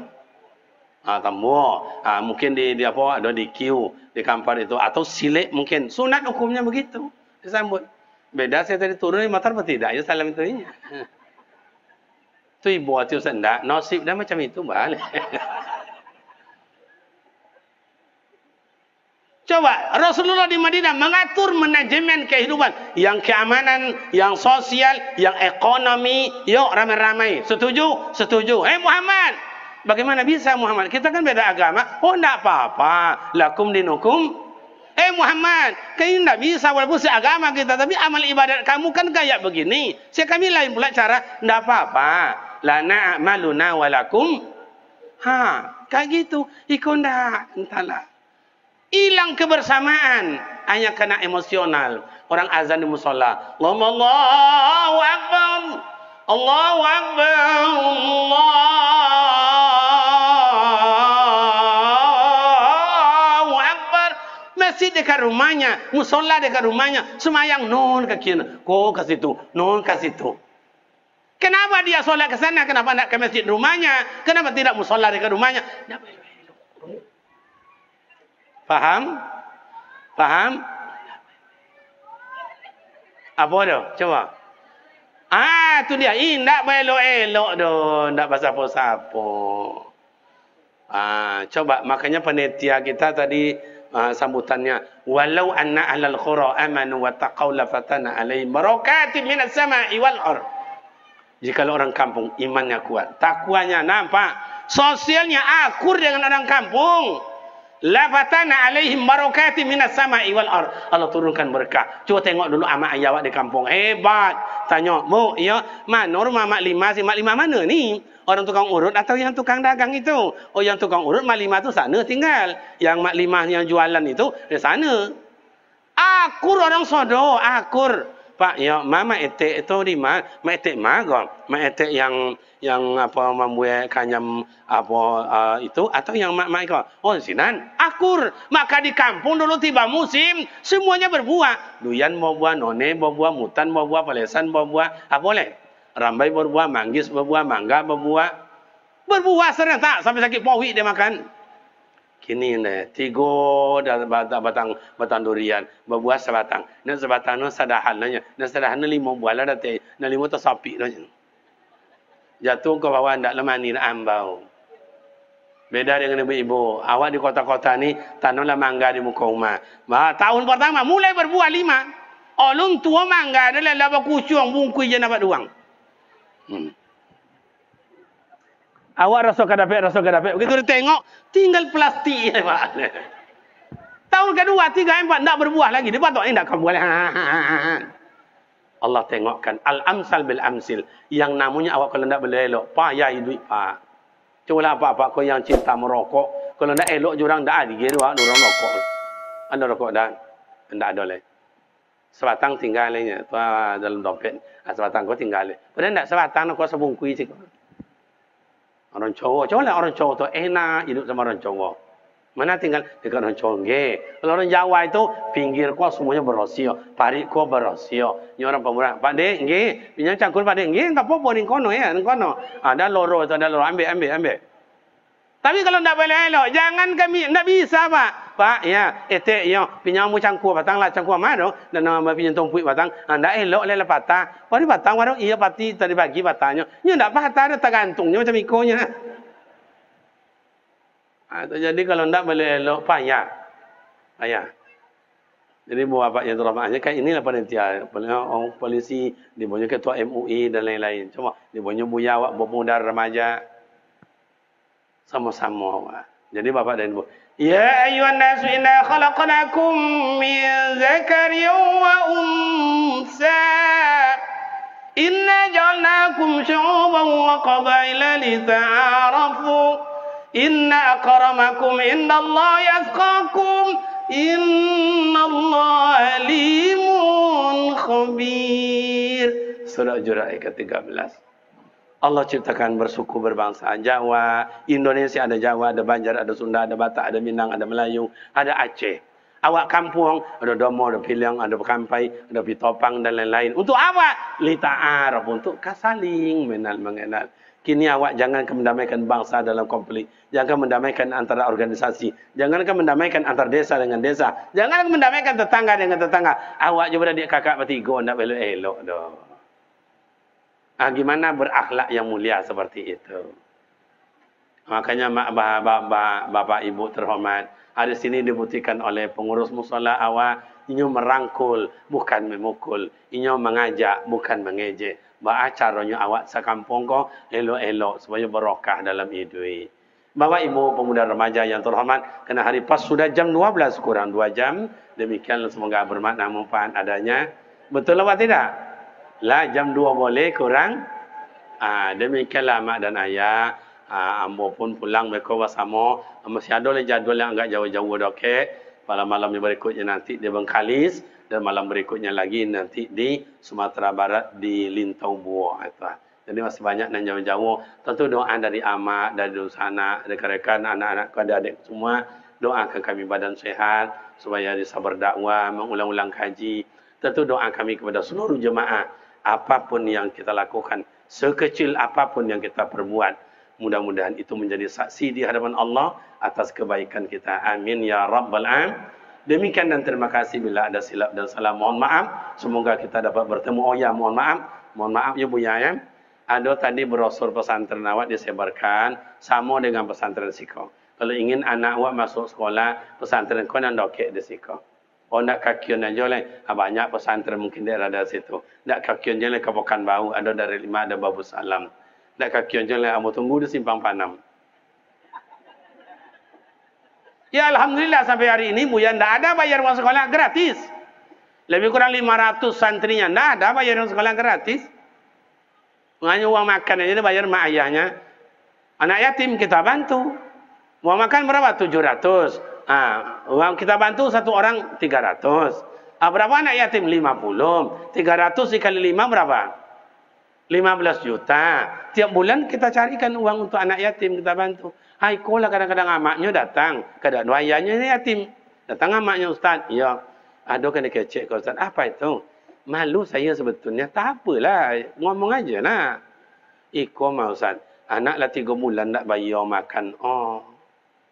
[SPEAKER 2] Tabuh. Mungkin di apa ada di queue di kampar itu atau silik mungkin. Sunat hukumnya begitu disambut. Beda saya tadi turun di motor apa tidak? Ya salam itu nya. Tu ibu hati sendak, nasib dah macam itu balik. Coba Rasulullah di Madinah mengatur manajemen kehidupan, yang keamanan, yang sosial, yang ekonomi, yuk ramai-ramai. Setuju? Setuju. Muhammad, bagaimana bisa Muhammad? Kita kan beda agama. Oh, enggak apa-apa. Lakum dinukum. Muhammad, kayaknya tidak bisa walaupun seagama kita, tapi amal ibadat kamu kan kayak begini. Kami lain pula cara, tidak apa-apa. Lana a'maluna walakum. Kayak gitu. Ikut enggak, entahlah. Hilang kebersamaan, hanya kena emosional. Orang azan di musola, Allahu Akbar, Allahu Akbar, masjid dekat rumahnya, musola dekat rumahnya, semayang non ke kiri, kok ke situ, non ke situ. Kenapa dia solat ke sana? Kenapa tidak ke masjid rumahnya? Kenapa tidak musola dekat rumahnya? Faham? Faham? Apa tu? Coba. Tu dia. Tidak elok-elok tu. Tidak pasal-pasal. Coba. Makanya panitia kita tadi sambutannya. Walau anna ahlal khura amanu wa taqaw lafatana alaihim barakatin minas sama'i wal ardh. Jika orang kampung imannya kuat, takwanya nampak, sosialnya akur dengan orang kampung. Lafatana alaihim barakatin minas sama'i wal ardh. Allah turunkan berkah. Cuba tengok dulu amak ayah awak di kampung. Hebat. Tanya, "Bu, ya, mana rumah Mak Lima? Si Mak Lima mana ni? Orang tukang urut atau yang tukang dagang itu?" Oh, yang tukang urut Mak Lima tu sana tinggal. Yang Mak Lima yang jualan itu di sana. Akur orang sodo, akur. Pak, ya, mama etek itu di mana? Mak etek mago. Mak etek yang apa membuat kanyam apa itu atau yang mak itu? Oh, sinan akur. Maka di kampung dulu tiba musim semuanya berbuah. Duyan berbuah, none berbuah, mutan berbuah, palesan berbuah. Apa boleh? Rambai berbuah, manggis berbuah, mangga berbuah. Berbuah serentak sampai sakit pawi dia makan. Kini ni, 3 batang durian, berbuah sebatang. Nak sebatang tu sadahan nanya. Nak sadahan tu 5 buah lah datang. Nak 5 tu sapi tu. Jatuh ke bawah ndak lemani nak ambau. Beda dengan ibu-ibu. Awak di kota-kota ni tanamlah mangga di muka rumah. Tahun pertama mulai berbuah 5. Olung tua mangga adalah laba kucung bungkui je dapat duang. Awak rasa kadapek. Begitu dia tengok, tinggal plastik. Tahun kedua, 3, 4, tak berbuah lagi. Dia patut tak akan boleh. Allah tengokkan. Al-amsal bil-amsil. Yang namanya awak kalau tak boleh elok, payah duit pak. Cubalah apa-apa kau yang cinta merokok. Kalau tak elok, jurang tak ada. Dia orang rokok. Ada rokok dah. Tak ada lagi. Sebatang tinggal lagi. Dalam dompet. Sebatang kau tinggal lagi. Padahal tak sebatang kau sebungkui cik. Orang cowok, cobalah orang cowok tu enak hidup sama orang cowok. Mana tinggal dekat orang cowok. Kalau orang Jawa itu pinggir kau semuanya berosio, parit kau berosio. Ni orang pemurah. Pak Dek, pinjam cangkul Pak Dek. Tak apa-apa ni kono ya, ni kono. Ada loro tu, ada loro. Ambil. Tapi kalau tak boleh elok, jangan kami tak bisa Pak. Pak, ya, etek ya, pinjam mu cangkul batang lah, cangkul mana dan nama pinjam tumpuik batang. Tak elok le patah. Pari batang warung iya pati tadi pagi batangnya. Nya tak patah ada tergantungnya macam ikonya. Jadi kalau tak boleh elok payah. Jadi bapak yang terhormatnya kan inilah panitia, polisi, dibuatnya ketua MUI dan lain-lain. Cuma dibuatnya buya awak pemuda remaja. Sama-sama. Jadi bapak dan ibu, Ya ayuhan nasu inna khalaqnakum min zakarin wa unsa. Inna ja'alnakum syu'uban wa qabaila lita'arafu. Inna akramakum indallahi atqakum. Innallaha alimun khabir. Surah Al-Hujurat ayat ke-13. Allah ciptakan bersuku berbangsa. Jawa, Indonesia ada Jawa, ada Banjar, ada Sunda, ada Batak, ada Minang, ada Melayu, ada Aceh. Awak kampung, ada Domo, ada Piliang, ada Pekampai, ada Pitopang dan lain-lain. Untuk apa? Lita'araf, untuk saling mengenal. Kini awak jangan mendamaikan bangsa dalam konflik. Jangan mendamaikan antara organisasi. Jangan mendamaikan antar desa dengan desa. Jangan mendamaikan tetangga dengan tetangga. Awak juga adik kakak bertiga, nak elok-elok dah. Gimana berakhlak yang mulia seperti itu. Makanya bapak ibu terhormat, hari sini dibuktikan oleh pengurus musala awak, inyo merangkul bukan memukul, inyo mengajak bukan mengejek. Caranya awak sekampung ko elok-elok supaya berokah dalam hidup. Bapak ibu pemuda remaja yang terhormat, kena hari pas sudah jam 12 kurang 2 jam. Demikian semoga bermakna manfaat adanya. Betul apa tidak? Lah jam 2 boleh kurang. Demikianlah mak dan ayah. Ambo pun pulang mereka bersama. Masih ada lagi jadual yang agak jauh-jauh dokek. Pada malam yang berikutnya nanti di Bengkalis. Dan malam berikutnya lagi nanti di Sumatera Barat di Lintau Buah. Jadi masih banyak dan jauh-jauh. Tentu doa dari amak, dari sana, rekan-rekan, anak-anak, adik-adik semua. Doakan kami badan sehat. Supaya bisa berdakwah, mengulang-ulang kaji. Tentu doa kami kepada seluruh jemaah. Apapun yang kita lakukan, sekecil apapun yang kita perbuat, mudah-mudahan itu menjadi saksi di hadapan Allah atas kebaikan kita. Amin ya rabbal alamin. Demikian dan terima kasih. Bila ada silap dan salah mohon maaf. Semoga kita dapat bertemu. Oh ya, mohon maaf ya Buya ya. Ada tadi brosur pesantren awak disebarkan sama dengan pesantren Siko. Kalau ingin anak awak masuk sekolah pesantren kau nak dokek di Siko. Oh nak kakian aja lah. Banyak pesantren mungkin daerah dari situ. Nak kakian aja lah ke Pekanbaru. Ada dari 5 ada Babu Salam. Nak kakian aja lah. Amo tunggu di Simpang Panam. Ya Alhamdulillah sampai hari ini Buya tidak ada bayar uang sekolah gratis. Lebih kurang 500 santrinya. Tidak ada bayar uang sekolah gratis. Hanya uang makan aja bayar mak ayahnya. Anak yatim kita bantu. Uang makan berapa? 700. Uang kita bantu satu orang 300. Berapa anak yatim? 50. 300 dikali 5 berapa? 15 juta. Tiap bulan kita carikan uang untuk anak yatim kita bantu. Kolah kadang-kadang amaknya datang. Kadang ayahnya yatim. Datang amaknya Ustaz. Ya. Aduh kan dikecek ke Ustaz. Apa itu? Malu saya sebetulnya. Tak apalah. Ngomong aja lah. Iko mah Ustaz. Anak lah 3 bulan tak bayar makan. Oh.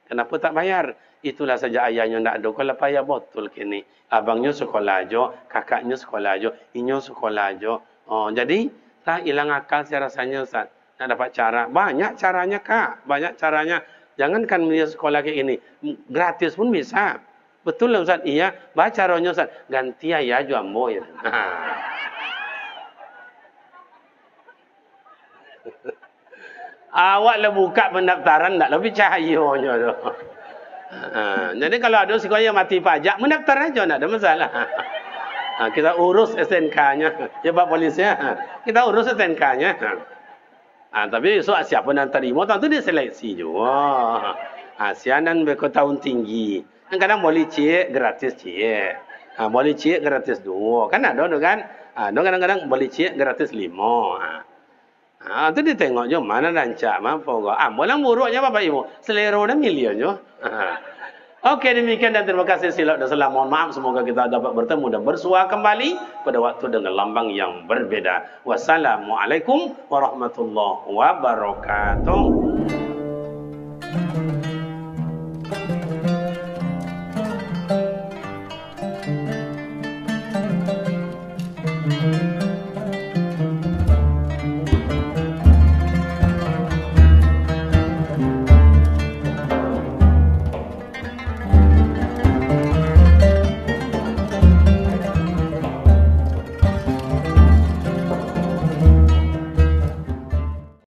[SPEAKER 2] Kenapa tak bayar? Itulah saja ayahnya tak ada. Kalau payah betul kini. Abangnya sekolah aja. Kakaknya sekolah aja. Inyo sekolah aja. Oh, jadi tak hilang akal saya rasanya Ustaz. Nak dapat cara. Banyak caranya Kak. Banyak caranya. Jangankan dia sekolah kayak ini. Gratis pun bisa. Betul lah Ustaz. Iya. Baca caranya Ustaz. Ganti ayah jambo ya. Awak lah buka pendaftaran tak lebih cahayanya tu. Jadi kalau ada sekolah yang mati pajak, mendaftar aja, tak ada masalah. Kita urus SNK-nya. Ya Pak Polisnya, kita urus SNK-nya. Tapi so, siapa yang terima, tentu dia seleksi juga. Sianan berketahuan tinggi. Kadang boleh cek, gratis cek. Boleh cek, gratis 2. Kan ada kan? Kadang-kadang boleh cek, gratis 5. Itu ditengok je mana rancak mampu. Bolang buruknya Bapak Ibu. Selera dah milionnya. Okey demikian dan terima kasih silap dan salah mohon maaf. Semoga kita dapat bertemu dan bersua kembali pada waktu dengan lambang yang berbeza. Wassalamualaikum warahmatullahi wabarakatuh.